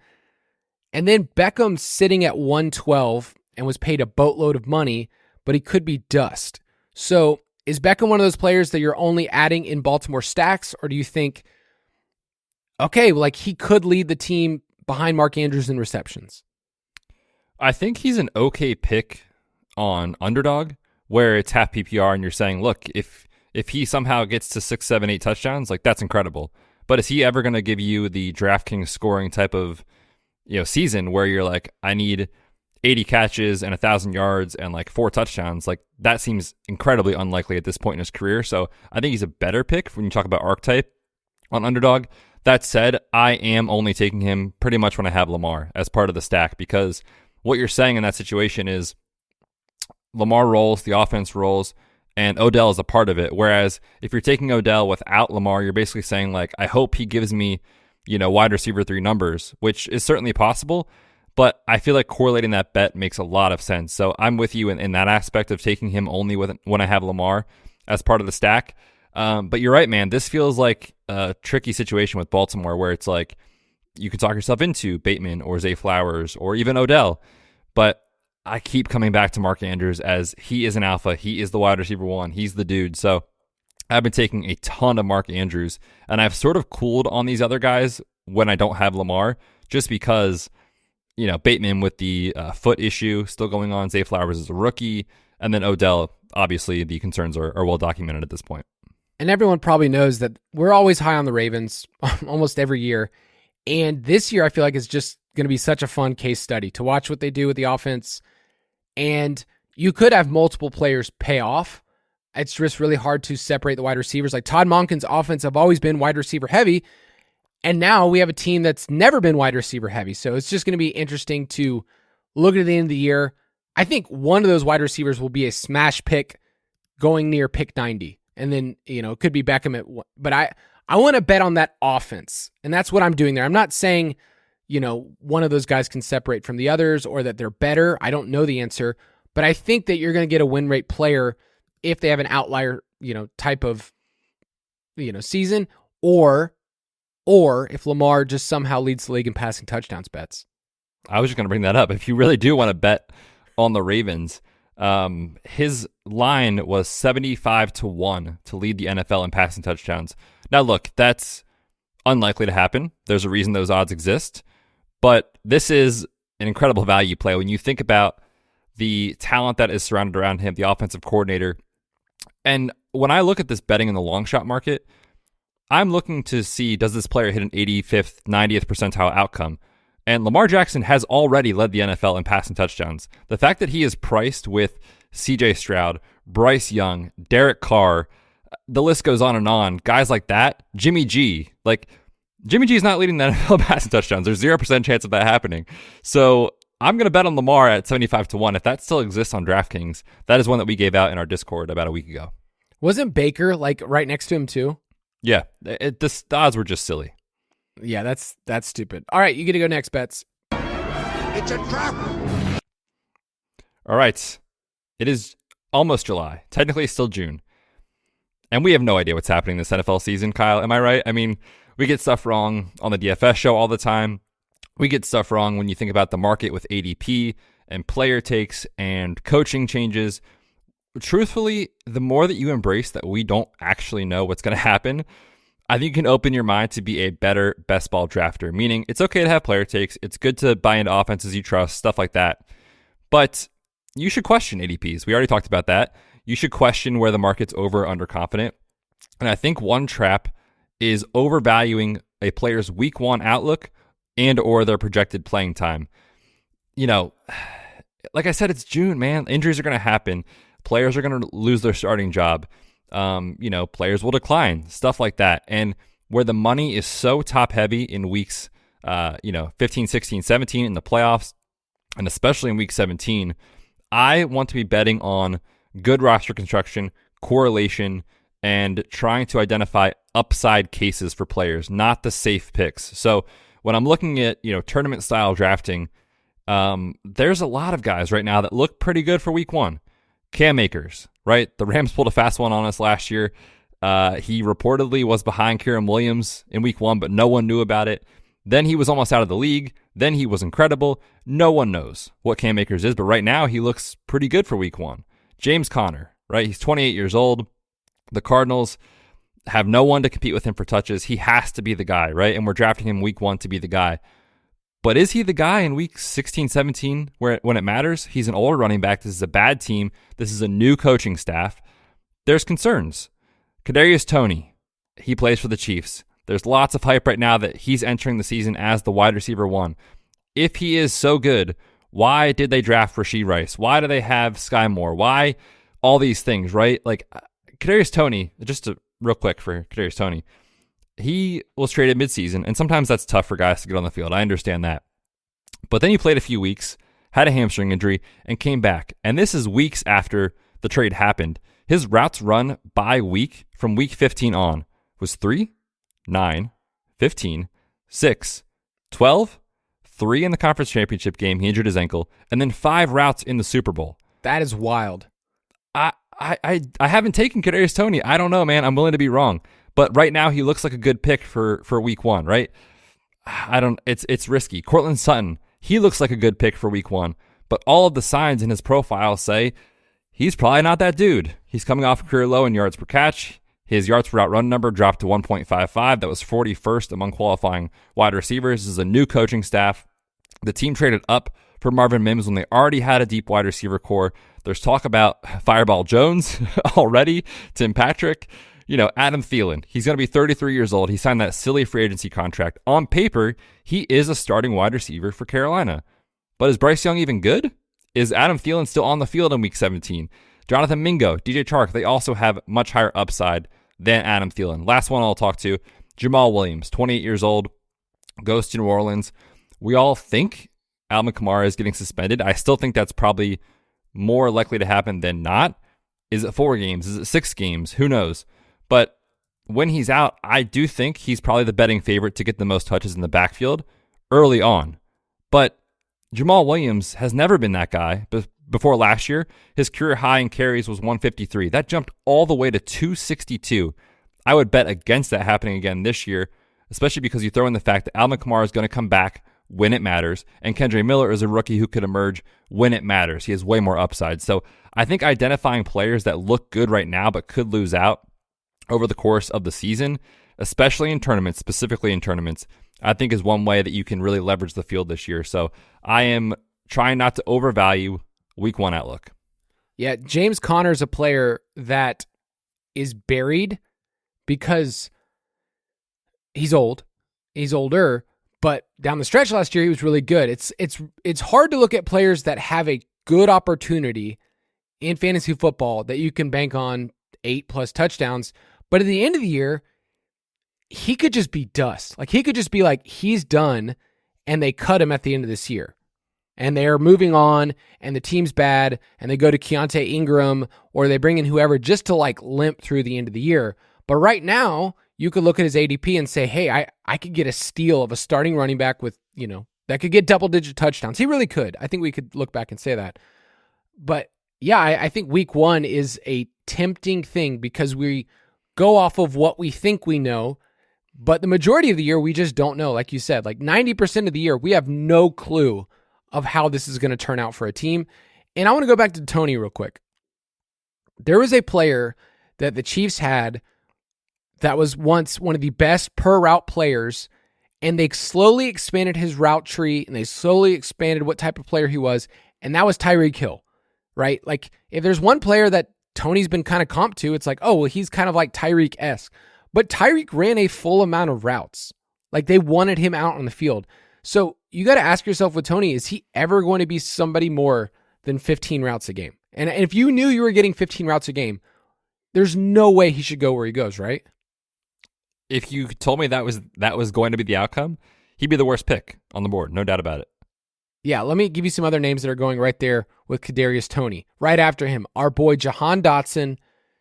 Speaker 3: And then Beckham's sitting at 112 and was paid a boatload of money, but he could be dust. So is Beckham one of those players that you're only adding in Baltimore stacks, or do you think, okay, like he could lead the team behind Mark Andrews in receptions?
Speaker 4: I think he's an okay pick on Underdog, where it's half PPR and you're saying, look, if he somehow gets to 6, 7, 8 touchdowns, like that's incredible. But is he ever going to give you the DraftKings scoring type of season where you're like, I need 80 catches and 1,000 yards and like 4 touchdowns? Like that seems incredibly unlikely at this point in his career. So I think he's a better pick when you talk about archetype on Underdog. That said, I am only taking him pretty much when I have Lamar as part of the stack, because what you're saying in that situation is Lamar rolls, the offense rolls, and Odell is a part of it. Whereas if you're taking Odell without Lamar, you're basically saying like, I hope he gives me, wide receiver 3 numbers, which is certainly possible. But I feel like correlating that bet makes a lot of sense. So I'm with you in that aspect of taking him only when I have Lamar as part of the stack. But you're right, man. This feels like a tricky situation with Baltimore where it's like you could talk yourself into Bateman or Zay Flowers or even Odell. But I keep coming back to Mark Andrews as he is an alpha. He is the wide receiver 1. He's the dude. So I've been taking a ton of Mark Andrews, and I've sort of cooled on these other guys when I don't have Lamar, just because, Bateman with the foot issue still going on. Zay Flowers is a rookie. And then Odell, obviously the concerns are well documented at this point.
Speaker 3: And everyone probably knows that we're always high on the Ravens almost every year. And this year I feel like it's just going to be such a fun case study to watch what they do with the offense. And you could have multiple players pay off. It's just really hard to separate the wide receivers. Like Todd Monken's offense have always been wide receiver heavy. And now we have a team that's never been wide receiver heavy. So it's just going to be interesting to look at the end of the year. I think one of those wide receivers will be a smash pick going near pick 90. And then, it could be Beckham at one. But I want to bet on that offense. And that's what I'm doing there. I'm not saying, one of those guys can separate from the others or that they're better. I don't know the answer. But I think that you're going to get a win rate player if they have an outlier, type of, season, or if Lamar just somehow leads the league in passing touchdowns bets.
Speaker 4: I was just going to bring that up. If you really do want to bet on the Ravens, His line was 75-1 to lead the NFL in passing touchdowns. Now, look, that's unlikely to happen. There's a reason those odds exist. But this is an incredible value play when you think about the talent that is surrounded around him, the offensive coordinator. And when I look at this betting in the long shot market, I'm looking to see, does this player hit an 85th, 90th percentile outcome? And Lamar Jackson has already led the NFL in passing touchdowns. The fact that he is priced with CJ Stroud, Bryce Young, Derek Carr, the list goes on, guys like that, Jimmy G. Jimmy G is not leading the NFL passing touchdowns. There's 0% chance of that happening. So I'm going to bet on Lamar at 75-1. If that still exists on DraftKings, that is one that we gave out in our Discord about a week ago.
Speaker 3: Wasn't Baker right next to him too?
Speaker 4: Yeah, the odds were just silly.
Speaker 3: Yeah, that's stupid. All right, you get to go next, Bets.
Speaker 5: It's a trap.
Speaker 4: All right. It is almost July. Technically, it's still June. And we have no idea what's happening this NFL season, Kyle. Am I right? I mean, we get stuff wrong on the DFS show all the time. We get stuff wrong when you think about the market with ADP and player takes and coaching changes. Truthfully, the more that you embrace that we don't actually know what's going to happen, I think you can open your mind to be a better best ball drafter, meaning it's okay to have player takes. It's good to buy into offenses you trust, stuff like that. But you should question ADPs. We already talked about that. You should question where the market's over or underconfident. And I think one trap is overvaluing a player's week one outlook and or their projected playing time. You know, like I said, it's June, man. Injuries are going to happen. Players are going to lose their starting job. Players will decline, stuff like that. And where the money is so top heavy in weeks, 15, 16, 17 in the playoffs, and especially in week 17, I want to be betting on good roster construction, correlation, and trying to identify upside cases for players, not the safe picks. So when I'm looking at, tournament style drafting, there's a lot of guys right now that look pretty good for week one. Cam Akers, right? The Rams pulled a fast one on us last year. He reportedly was behind Kieran Williams in week one, but no one knew about it. Then he was almost out of the league. Then he was incredible. No one knows what Cam Akers is, but right now he looks pretty good for week one. James Conner, right? He's 28 years old. The Cardinals have no one to compete with him for touches. He has to be the guy, right? And we're drafting him week one to be the guy. But is he the guy in week 16, 17 when it matters? He's an older running back. This is a bad team. This is a new coaching staff. There's concerns. Kadarius Toney, he plays for the Chiefs. There's lots of hype right now that he's entering the season as the wide receiver one. If he is so good, why did they draft Rashee Rice? Why do they have Sky Moore? Why all these things, right? Like Kadarius Toney, real quick for Kadarius Toney, he was traded midseason, and sometimes that's tough for guys to get on the field. I understand that. But then he played a few weeks, had a hamstring injury, and came back. And this is weeks after the trade happened. His routes run by week from week 15 on was 3, 9, 15, 6, 12, 3 in the conference championship game. He injured his ankle, and then 5 routes in the Super Bowl.
Speaker 3: That is wild.
Speaker 4: I haven't taken Kadarius Toney. I don't know, man. I'm willing to be wrong. But right now he looks like a good pick for week one, right? It's risky. Cortland Sutton, he looks like a good pick for week one, but all of the signs in his profile say he's probably not that dude. He's coming off a career low in yards per catch. His yards per route run number dropped to 1.55. That was 41st among qualifying wide receivers. This is a new coaching staff. The team traded up for Marvin Mims when they already had a deep wide receiver core. There's talk about Fireball Jones already, Tim Patrick. Adam Thielen, he's going to be 33 years old. He signed that silly free agency contract. On paper, he is a starting wide receiver for Carolina. But is Bryce Young even good? Is Adam Thielen still on the field in week 17? Jonathan Mingo, DJ Chark, they also have much higher upside than Adam Thielen. Last one I'll talk to, Jamal Williams, 28 years old, goes to New Orleans. We all think Alvin Kamara is getting suspended. I still think that's probably more likely to happen than not. Is it 4 games? Is it 6 games? Who knows? But when he's out, I do think he's probably the betting favorite to get the most touches in the backfield early on. But Jamal Williams has never been that guy. Before last year, his career high in carries was 153. That jumped all the way to 262. I would bet against that happening again this year, especially because you throw in the fact that Alvin Kamara is going to come back when it matters. And Kendre Miller is a rookie who could emerge when it matters. He has way more upside. So I think identifying players that look good right now but could lose out over the course of the season, especially in tournaments, specifically in tournaments, I think is one way that you can really leverage the field this year. So I am trying not to overvalue week one outlook.
Speaker 3: Yeah, James Conner is a player that is buried because he's old. He's older, but down the stretch last year, he was really good. It's hard to look at players that have a good opportunity in fantasy football that you can bank on 8+ touchdowns. But at the end of the year, he could just be dust. Like, he could just be like, he's done, and they cut him at the end of this year. And they're moving on, and the team's bad, and they go to Keontae Ingram, or they bring in whoever just to like limp through the end of the year. But right now, you could look at his ADP and say, hey, I could get a steal of a starting running back with, that could get double-digit touchdowns. He really could. I think we could look back and say that. But yeah, I think week one is a tempting thing because we go off of what we think we know, but the majority of the year, we just don't know. Like you said, like 90% of the year, we have no clue of how this is going to turn out for a team. And I want to go back to Tony real quick. There was a player that the Chiefs had that was once one of the best per route players, and they slowly expanded his route tree, and they slowly expanded what type of player he was, and that was Tyreek Hill, right? Like, if there's one player that Tony's been kind of comped to, it's like, oh, well, he's kind of like Tyreek-esque. But Tyreek ran a full amount of routes. Like, they wanted him out on the field. So you got to ask yourself with Tony, is he ever going to be somebody more than 15 routes a game? And if you knew you were getting 15 routes a game, there's no way he should go where he goes, right?
Speaker 4: If you told me that was going to be the outcome, he'd be the worst pick on the board, no doubt about it.
Speaker 3: Yeah, let me give you some other names that are going right there with Kadarius Toney. Right after him, our boy Jahan Dotson,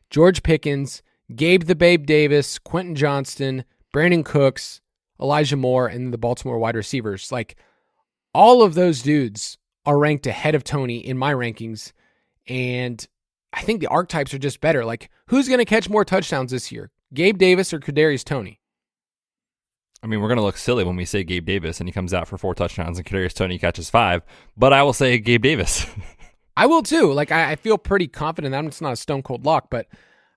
Speaker 3: George Pickens, Gabe the Babe Davis, Quentin Johnston, Brandon Cooks, Elijah Moore, and the Baltimore wide receivers. Like, all of those dudes are ranked ahead of Toney in my rankings, and I think the archetypes are just better. Like, who's going to catch more touchdowns this year? Gabe Davis or Kadarius Toney?
Speaker 4: I mean, we're going to look silly when we say Gabe Davis and he comes out for 4 touchdowns and Kadarius Toney catches 5, but I will say Gabe Davis.
Speaker 3: I will too. Like, I feel pretty confident that it's not a stone cold lock, but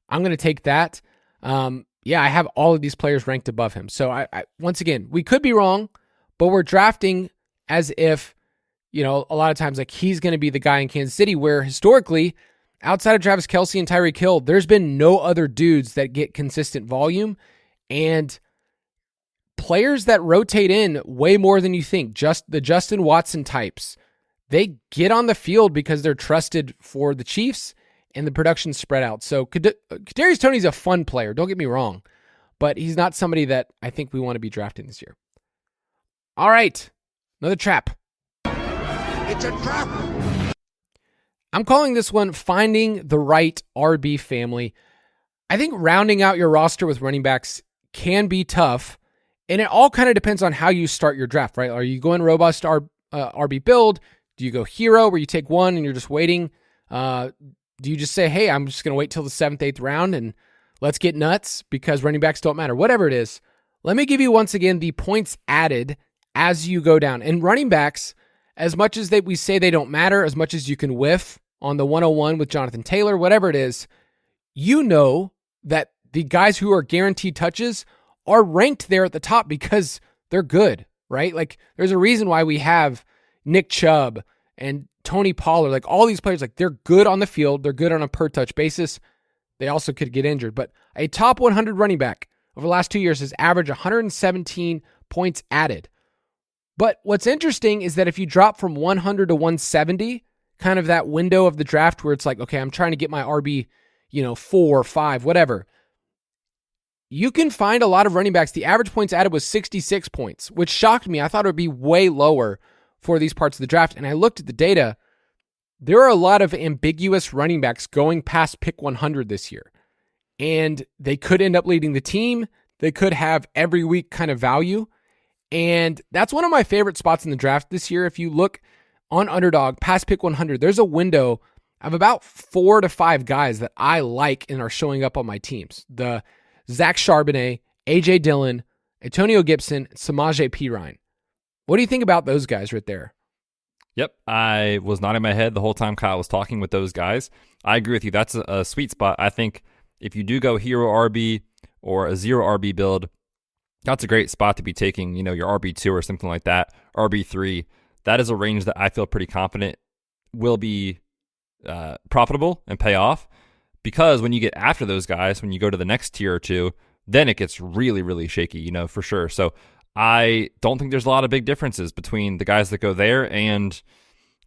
Speaker 3: I'm going to take that. Yeah, I have all of these players ranked above him. So I once again, we could be wrong, but we're drafting as if, a lot of times like he's going to be the guy in Kansas City, where historically, outside of Travis Kelce and Tyreek Hill, there's been no other dudes that get consistent volume, and players that rotate in way more than you think. Just the Justin Watson types, they get on the field because they're trusted for the Chiefs, and the production's spread out. So Kadarius Toney's a fun player, don't get me wrong, but he's not somebody that I think we want to be drafting this year. All right, another trap.
Speaker 5: It's a trap.
Speaker 3: I'm calling this one Finding the Right RB Family. I think rounding out your roster with running backs can be tough, and it all kind of depends on how you start your draft, right? Are you going robust RB build? Do you go hero where you take one and you're just waiting? Do you just say, hey, I'm just going to wait till the 7th, 8th round and let's get nuts because running backs don't matter? Whatever it is, let me give you once again the points added as you go down. And running backs, as much as we say they don't matter, as much as you can whiff on the 101 with Jonathan Taylor, whatever it is, you know that the guys who are guaranteed touches are ranked there at the top because they're good, right? Like, there's a reason why we have Nick Chubb and Tony Pollard, like all these players, like they're good on the field. They're good on a per touch basis. They also could get injured, but a top 100 running back over the last 2 years has averaged 117 points added. But what's interesting is that if you drop from 100 to 170, kind of that window of the draft where it's like, okay, I'm trying to get my RB, 4 or 5, whatever. You can find a lot of running backs. The average points added was 66 points, which shocked me. I thought it would be way lower for these parts of the draft. And I looked at the data. There are a lot of ambiguous running backs going past pick 100 this year. And they could end up leading the team. They could have every week kind of value. And that's one of my favorite spots in the draft this year. If you look on Underdog past pick 100, there's a window of about 4 to 5 guys that I like and are showing up on my teams. The Zach Charbonnet, AJ Dillon, Antonio Gibson, Samaje Perine. What do you think about those guys right there?
Speaker 4: Yep, I was nodding my head the whole time Kyle was talking with those guys. I agree with you. That's a sweet spot. I think if you do go hero RB or a zero RB build, that's a great spot to be taking, your RB2 or something like that, RB3. That is a range that I feel pretty confident will be profitable and pay off, because when you get after those guys, when you go to the next tier or two, then it gets really, really shaky, for sure. So I don't think there's a lot of big differences between the guys that go there and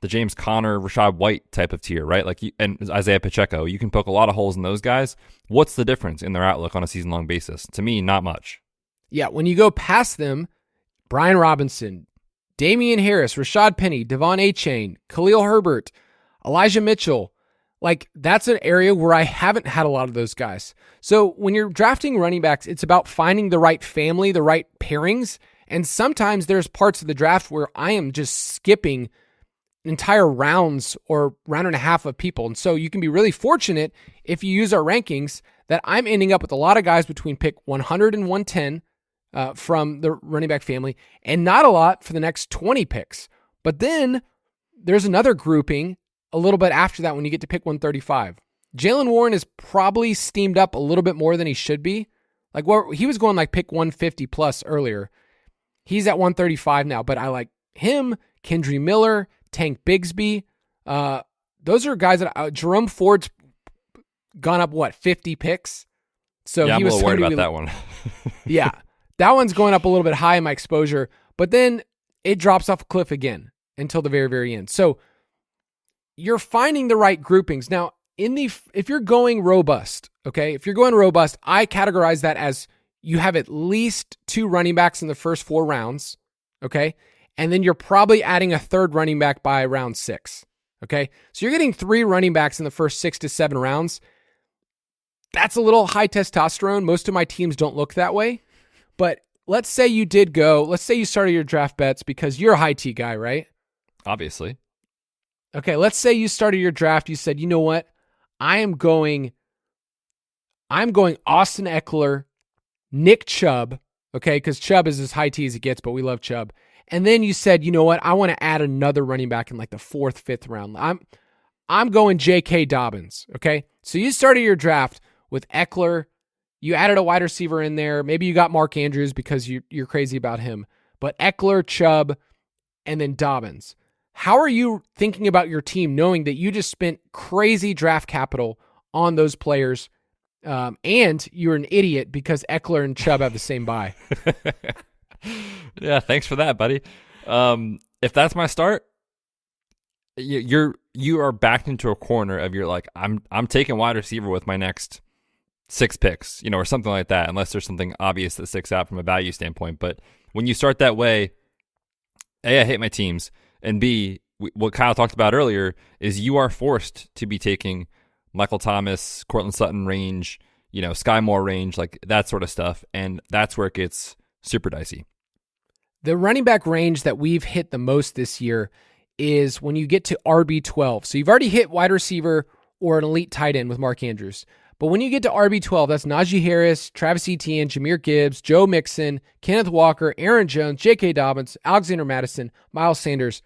Speaker 4: the James Conner, Rashad White type of tier, right? And Isaiah Pacheco. You can poke a lot of holes in those guys. What's the difference in their outlook on a season-long basis? To me, not much.
Speaker 3: Yeah, when you go past them, Brian Robinson, Damian Harris, Rashad Penny, Devon Achane, Khalil Herbert, Elijah Mitchell, that's an area where I haven't had a lot of those guys. So when you're drafting running backs, it's about finding the right family, the right pairings, and sometimes there's parts of the draft where I am just skipping entire rounds or round and a half of people. And so you can be really fortunate if you use our rankings that I'm ending up with a lot of guys between pick 100 and 110 from the running back family, and not a lot for the next 20 picks. But then there's another grouping a little bit after that when you get to pick 135. Jaylen Warren is probably steamed up a little bit more than he should be. He was going pick 150 plus earlier. He's at 135 now, but I like him, Kendry Miller, Tank Bigsby. Those are guys that Jerome Ford's gone up 50 picks. So
Speaker 4: yeah,
Speaker 3: he
Speaker 4: I'm a little worried about
Speaker 3: that
Speaker 4: one.
Speaker 3: Yeah, that one's going up a little bit high in my exposure, but then it drops off a cliff again until the very, very end. So you're finding the right groupings. Now, if you're going robust, okay, if you're going robust, I categorize that as you have at least 2 running backs in the first 4 rounds, okay? And then you're probably adding a third running back by round 6, okay? So you're getting 3 running backs in the first 6 to 7 rounds. That's a little high testosterone. Most of my teams don't look that way. But let's say you started your draft bets because you're a high T guy, right?
Speaker 4: Obviously.
Speaker 3: Okay, let's say you started your draft. You said, you know what? I'm going Austin Eckler, Nick Chubb, okay, because Chubb is as high T as it gets, but we love Chubb. And then you said, you know what? I want to add another running back in the 4th, 5th round. I'm going J.K. Dobbins, okay? So you started your draft with Eckler. You added a wide receiver in there. Maybe you got Mark Andrews because you're crazy about him. But Eckler, Chubb, and then Dobbins. How are you thinking about your team knowing that you just spent crazy draft capital on those players and you're an idiot because Eckler and Chubb have the same bye?
Speaker 4: Yeah, thanks for that, buddy. If that's my start, you are backed into a corner of I'm taking wide receiver with my next 6 picks, or something like that, unless there's something obvious that sticks out from a value standpoint. But when you start that way, A, I hate my teams. And B, what Kyle talked about earlier is you are forced to be taking Michael Thomas, Cortland Sutton range, Sky Moore range, that sort of stuff. And that's where it gets super dicey.
Speaker 3: The running back range that we've hit the most this year is when you get to RB12. So you've already hit wide receiver or an elite tight end with Mark Andrews. But when you get to RB12, that's Najee Harris, Travis Etienne, Jahmyr Gibbs, Joe Mixon, Kenneth Walker, Aaron Jones, J.K. Dobbins, Alexander Mattison, Miles Sanders.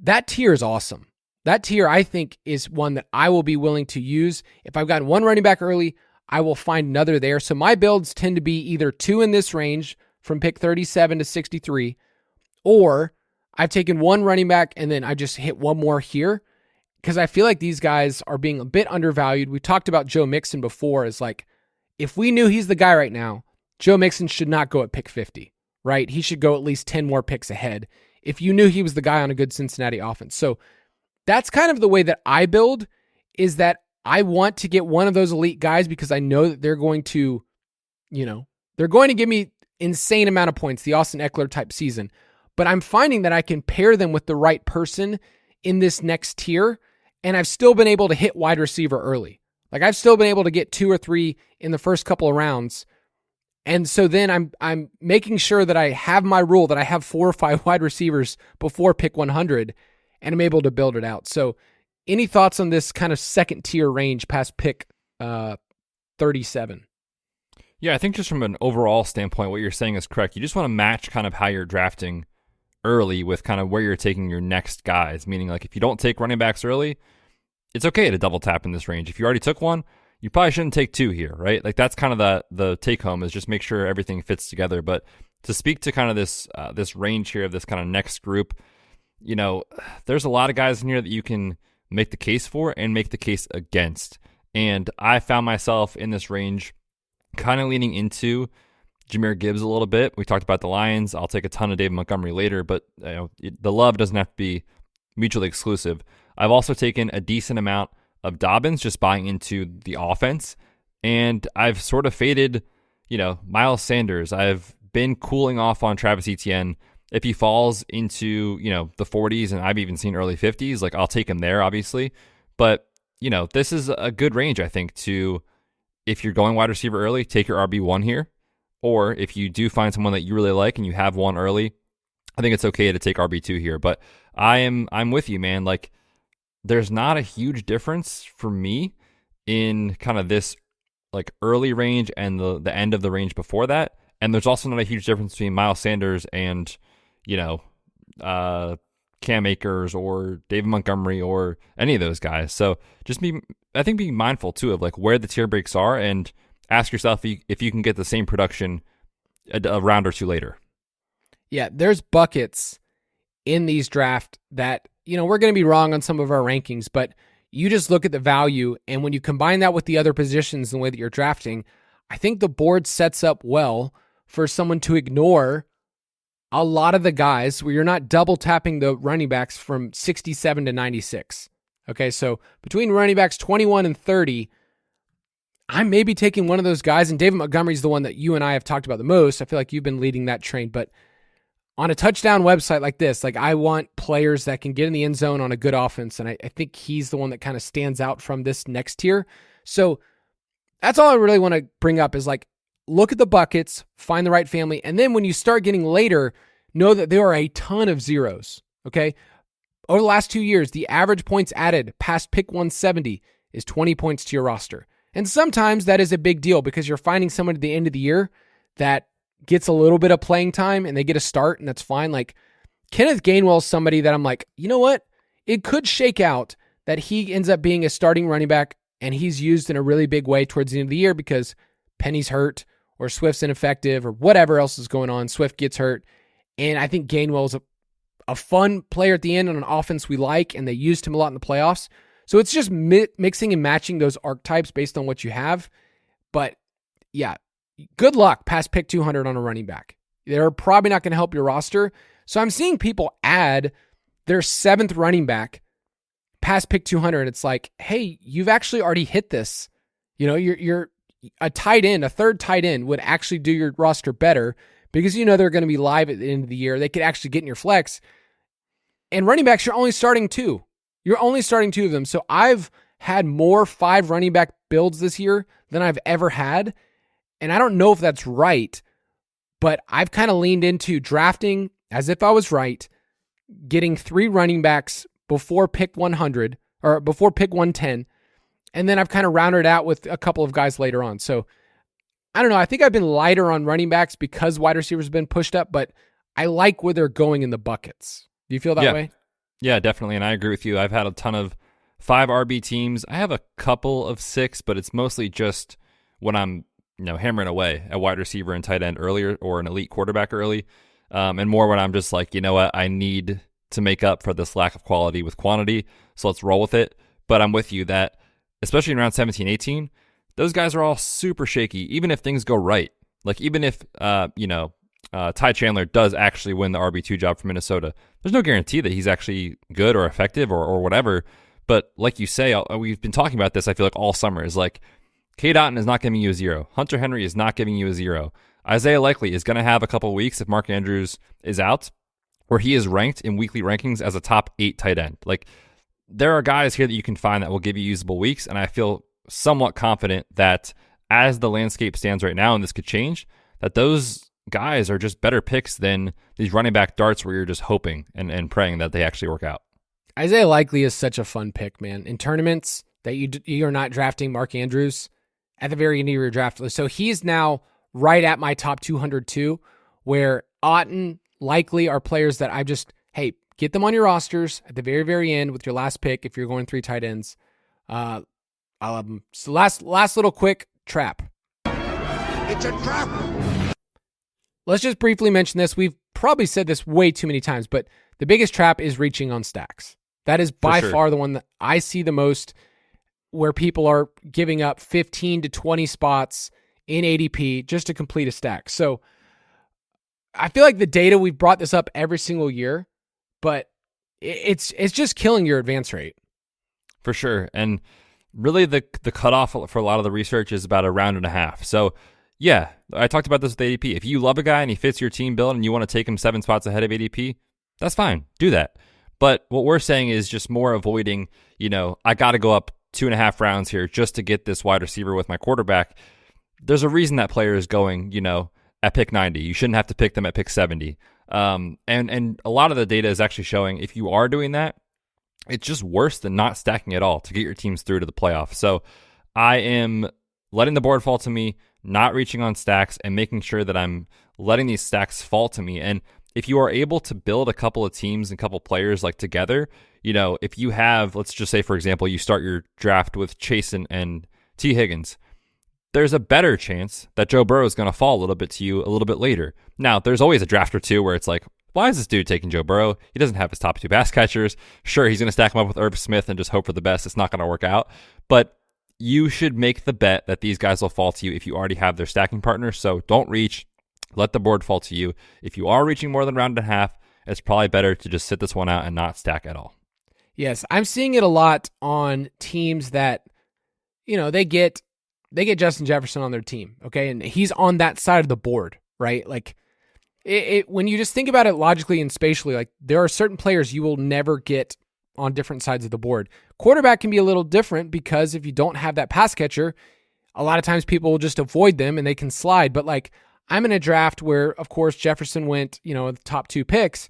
Speaker 3: That tier is awesome. That tier, I think, is one that I will be willing to use. If I've gotten one running back early, I will find another there. So my builds tend to be either 2 in this range from pick 37 to 63, or I've taken one running back and then I just hit one more here because I feel like these guys are being a bit undervalued. We talked about Joe Mixon before as if we knew he's the guy right now, Joe Mixon should not go at pick 50, right? He should go at least 10 more picks ahead if you knew he was the guy on a good Cincinnati offense. So that's kind of the way that I build, is that I want to get one of those elite guys because I know that they're going to, they're going to give me insane amount of points, the Austin Eckler type season. But I'm finding that I can pair them with the right person in this next tier, and I've still been able to hit wide receiver early. I've still been able to get 2 or 3 in the first couple of rounds. And so then I'm making sure that I have my rule that I have 4 or 5 wide receivers before pick 100, and I'm able to build it out. So any thoughts on this kind of second tier range past pick 37?
Speaker 4: Yeah, I think just from an overall standpoint, what you're saying is correct. You just want to match kind of how you're drafting early with kind of where you're taking your next guys. Meaning, like, if you don't take running backs early, it's okay to double tap in this range. If you already took one, you probably shouldn't take two here, right? Like, that's kind of the take home, is just make sure everything fits together. But to speak to kind of this range here of this kind of next group, there's a lot of guys in here that you can make the case for and make the case against. And I found myself in this range kind of leaning into Jahmyr Gibbs a little bit. We talked about the Lions. I'll take a ton of David Montgomery later, but the love doesn't have to be mutually exclusive. I've also taken a decent amount of Dobbins, just buying into the offense. And I've sort of faded, Miles Sanders. I've been cooling off on Travis Etienne. If he falls into, the 40s, and I've even seen early 50s, like, I'll take him there, obviously. But, this is a good range, I think, to, if you're going wide receiver early, take your RB1 here. Or if you do find someone that you really like and you have one early, I think it's okay to take RB2 here. But I'm with you, man. Like, there's not a huge difference for me in kind of this, like, early range and the end of the range before that. And there's also not a huge difference between Miles Sanders and, Cam Akers or David Montgomery or any of those guys. So just be mindful too of, like, where the tier breaks are, and ask yourself if you can get the same production a round or two later.
Speaker 3: Yeah, there's buckets in these draft that, we're going to be wrong on some of our rankings, but you just look at the value, and when you combine that with the other positions and the way that you're drafting, I think the board sets up well for someone to ignore a lot of the guys where you're not double tapping the running backs from 67 to 96. Okay, so between running backs 21 and 30, I'm maybe taking one of those guys, and David Montgomery's the one that you and I have talked about the most. I feel like you've been leading that train, but on a touchdown website like this, like, I want players that can get in the end zone on a good offense, and I think he's the one that kind of stands out from this next tier. So that's all I really want to bring up is, like, look at the buckets, find the right family, and then when you start getting later, know that there are a ton of zeros, okay? Over the last 2 years, the average points added past pick 170 is 20 points to your roster. And sometimes that is a big deal because you're finding someone at the end of the year that gets a little bit of playing time and they get a start, and that's fine. Like, Kenneth Gainwell's somebody that I'm like, you know what? It could shake out that he ends up being a starting running back and he's used in a really big way towards the end of the year because Penny's hurt or Swift's ineffective or whatever else is going on. Swift gets hurt. And I think Gainwell is a fun player at the end on an offense we like, and they used him a lot in the playoffs. So it's just mixing and matching those archetypes based on what you have. But yeah, good luck past pick 200 on a running back. They're probably not going to help your roster. So I'm seeing people add their 7th running back past pick 200. It's like, hey, you've actually already hit this. You're a tight end, a third tight end would actually do your roster better because they're going to be live at the end of the year. They could actually get in your flex. And running backs, you're only starting 2. You're only starting 2 of them. So I've had more 5 running back builds this year than I've ever had. And I don't know if that's right, but I've kind of leaned into drafting as if I was right, getting 3 running backs before pick 100 or before pick 110. And then I've kind of rounded out with a couple of guys later on. So I don't know. I think I've been lighter on running backs because wide receivers have been pushed up, but I like where they're going in the buckets. Do you feel that way?
Speaker 4: Yeah, definitely. And I agree with you. I've had a ton of 5 RB teams. I have a couple of 6, but it's mostly just when I'm hammering away at wide receiver and tight end earlier, or an elite quarterback early, and more when I'm just like, I need to make up for this lack of quality with quantity, so let's roll with it. But I'm with you that, especially in round 17, 18, those guys are all super shaky, even if things go right. Like, even if, Ty Chandler does actually win the RB2 job for Minnesota, there's no guarantee that he's actually good or effective or whatever. But like you say, we've been talking about this, I feel like, all summer, is like, Cade Otton is not giving you a 0. Hunter Henry is not giving you a 0. Isaiah Likely is going to have a couple of weeks if Mark Andrews is out, where he is ranked in weekly rankings as a top 8 tight end. Like, there are guys here that you can find that will give you usable weeks, and I feel somewhat confident that as the landscape stands right now, and this could change, that those guys are just better picks than these running back darts where you're just hoping and praying that they actually work out.
Speaker 3: Isaiah Likely is such a fun pick, man. In tournaments that you're not drafting Mark Andrews at the very end of your draft list. So he's now right at my top 202, where Otton, likely are players that I just, hey, get them on your rosters at the very, very end with your last pick if you're going 3 tight ends. I'll have them. So last little quick trap.
Speaker 5: It's a trap.
Speaker 3: Let's just briefly mention this. We've probably said this way too many times, but the biggest trap is reaching on stacks. That is by far the one that I see the most, where people are giving up 15 to 20 spots in ADP just to complete a stack. So I feel like the data, we've brought this up every single year, but it's just killing your advance rate.
Speaker 4: For sure. And really the cutoff for a lot of the research is about a round and a half. So yeah, I talked about this with ADP. If you love a guy and he fits your team build and you want to take him 7 spots ahead of ADP, that's fine. Do that. But what we're saying is just more avoiding, I got to go up 2.5 rounds here just to get this wide receiver with my quarterback. There's a reason that player is going, at pick 90. You shouldn't have to pick them at pick 70. And a lot of the data is actually showing if you are doing that, it's just worse than not stacking at all to get your teams through to the playoffs. So I am letting the board fall to me, not reaching on stacks, and making sure that I'm letting these stacks fall to me. And if you are able to build a couple of teams and a couple of players like together, if you have, let's just say, for example, you start your draft with Chase and T. Higgins, there's a better chance that Joe Burrow is going to fall a little bit to you a little bit later. Now, there's always a draft or two where it's like, why is this dude taking Joe Burrow? He doesn't have his top 2 pass catchers. Sure, he's going to stack him up with Irv Smith and just hope for the best. It's not going to work out. But you should make the bet that these guys will fall to you if you already have their stacking partner. So don't reach. Let the board fall to you. If you are reaching more than round and a half, it's probably better to just sit this one out and not stack at all.
Speaker 3: Yes, I'm seeing it a lot on teams that, they get Justin Jefferson on their team, okay? And he's on that side of the board, right? Like, when you just think about it logically and spatially, like, there are certain players you will never get on different sides of the board. Quarterback can be a little different because if you don't have that pass catcher, a lot of times people will just avoid them and they can slide. But like, I'm in a draft where, of course, Jefferson went, the top 2 picks,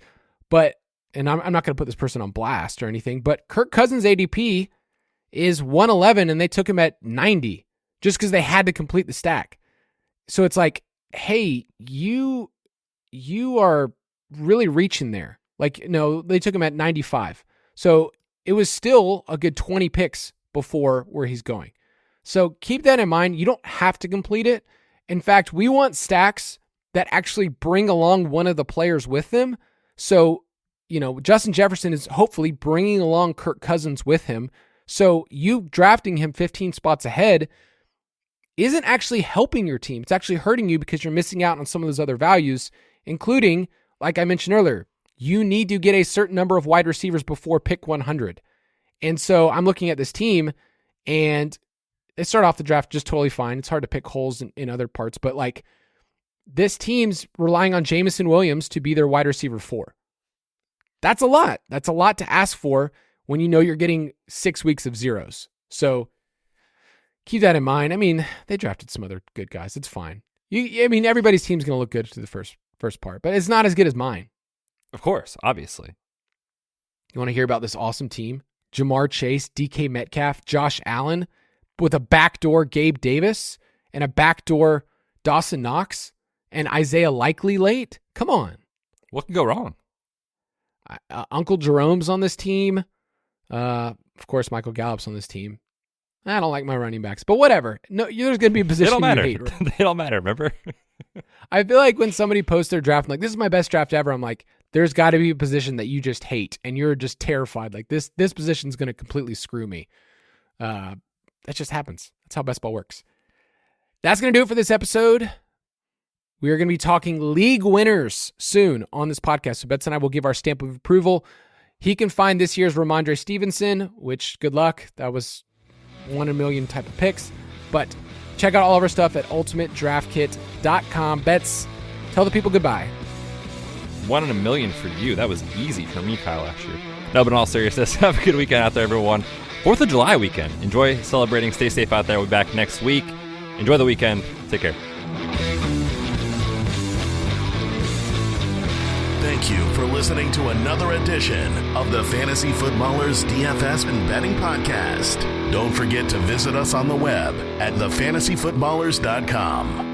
Speaker 3: and I'm not going to put this person on blast or anything, but Kirk Cousins' ADP is 111 and they took him at 90 just because they had to complete the stack. So it's like, hey, you are really reaching there. Like, no, they took him at 95. So it was still a good 20 picks before where he's going. So keep that in mind. You don't have to complete it. In fact, we want stacks that actually bring along one of the players with them. So, Justin Jefferson is hopefully bringing along Kirk Cousins with him. So you drafting him 15 spots ahead isn't actually helping your team. It's actually hurting you because you're missing out on some of those other values, including, like I mentioned earlier, you need to get a certain number of wide receivers before pick 100. And so I'm looking at this team and they start off the draft just totally fine. It's hard to pick holes in other parts, but like, this team's relying on Jameson Williams to be their wide receiver 4. That's a lot. That's a lot to ask for when you're getting 6 weeks of zeros. So keep that in mind. I mean, they drafted some other good guys. It's fine. Everybody's team's going to look good to the first part, but it's not as good as mine.
Speaker 4: Of course, obviously.
Speaker 3: You want to hear about this awesome team? Jamar Chase, DK Metcalf, Josh Allen, with a backdoor Gabe Davis and a backdoor Dawson Knox and Isaiah Likely late. Come on.
Speaker 4: What can go wrong?
Speaker 3: Uncle Jerome's on this team. Of course, Michael Gallup's on this team. I don't like my running backs, but whatever. No, there's going to be a position you hate. Right?
Speaker 4: They don't matter, remember?
Speaker 3: I feel like when somebody posts their draft, I'm like, this is my best draft ever. I'm like, there's got to be a position that you just hate and you're just terrified. Like this position's going to completely screw me. That just happens. That's how best ball works. That's going to do it for this episode. We are going to be talking league winners soon on this podcast. So Betts and I will give our stamp of approval. He can find this year's Ramondre Stevenson, which good luck. That was 1 in a million type of picks. But check out all of our stuff at ultimatedraftkit.com. Betts, tell the people goodbye.
Speaker 4: 1 in a million for you. That was easy for me, Kyle, last year. No, but in all seriousness, have a good weekend out there, everyone. 4th of July weekend. Enjoy celebrating. Stay safe out there. We'll be back next week. Enjoy the weekend. Take care.
Speaker 2: Thank you for listening to another edition of the Fantasy Footballers DFS and Betting Podcast. Don't forget to visit us on the web at thefantasyfootballers.com.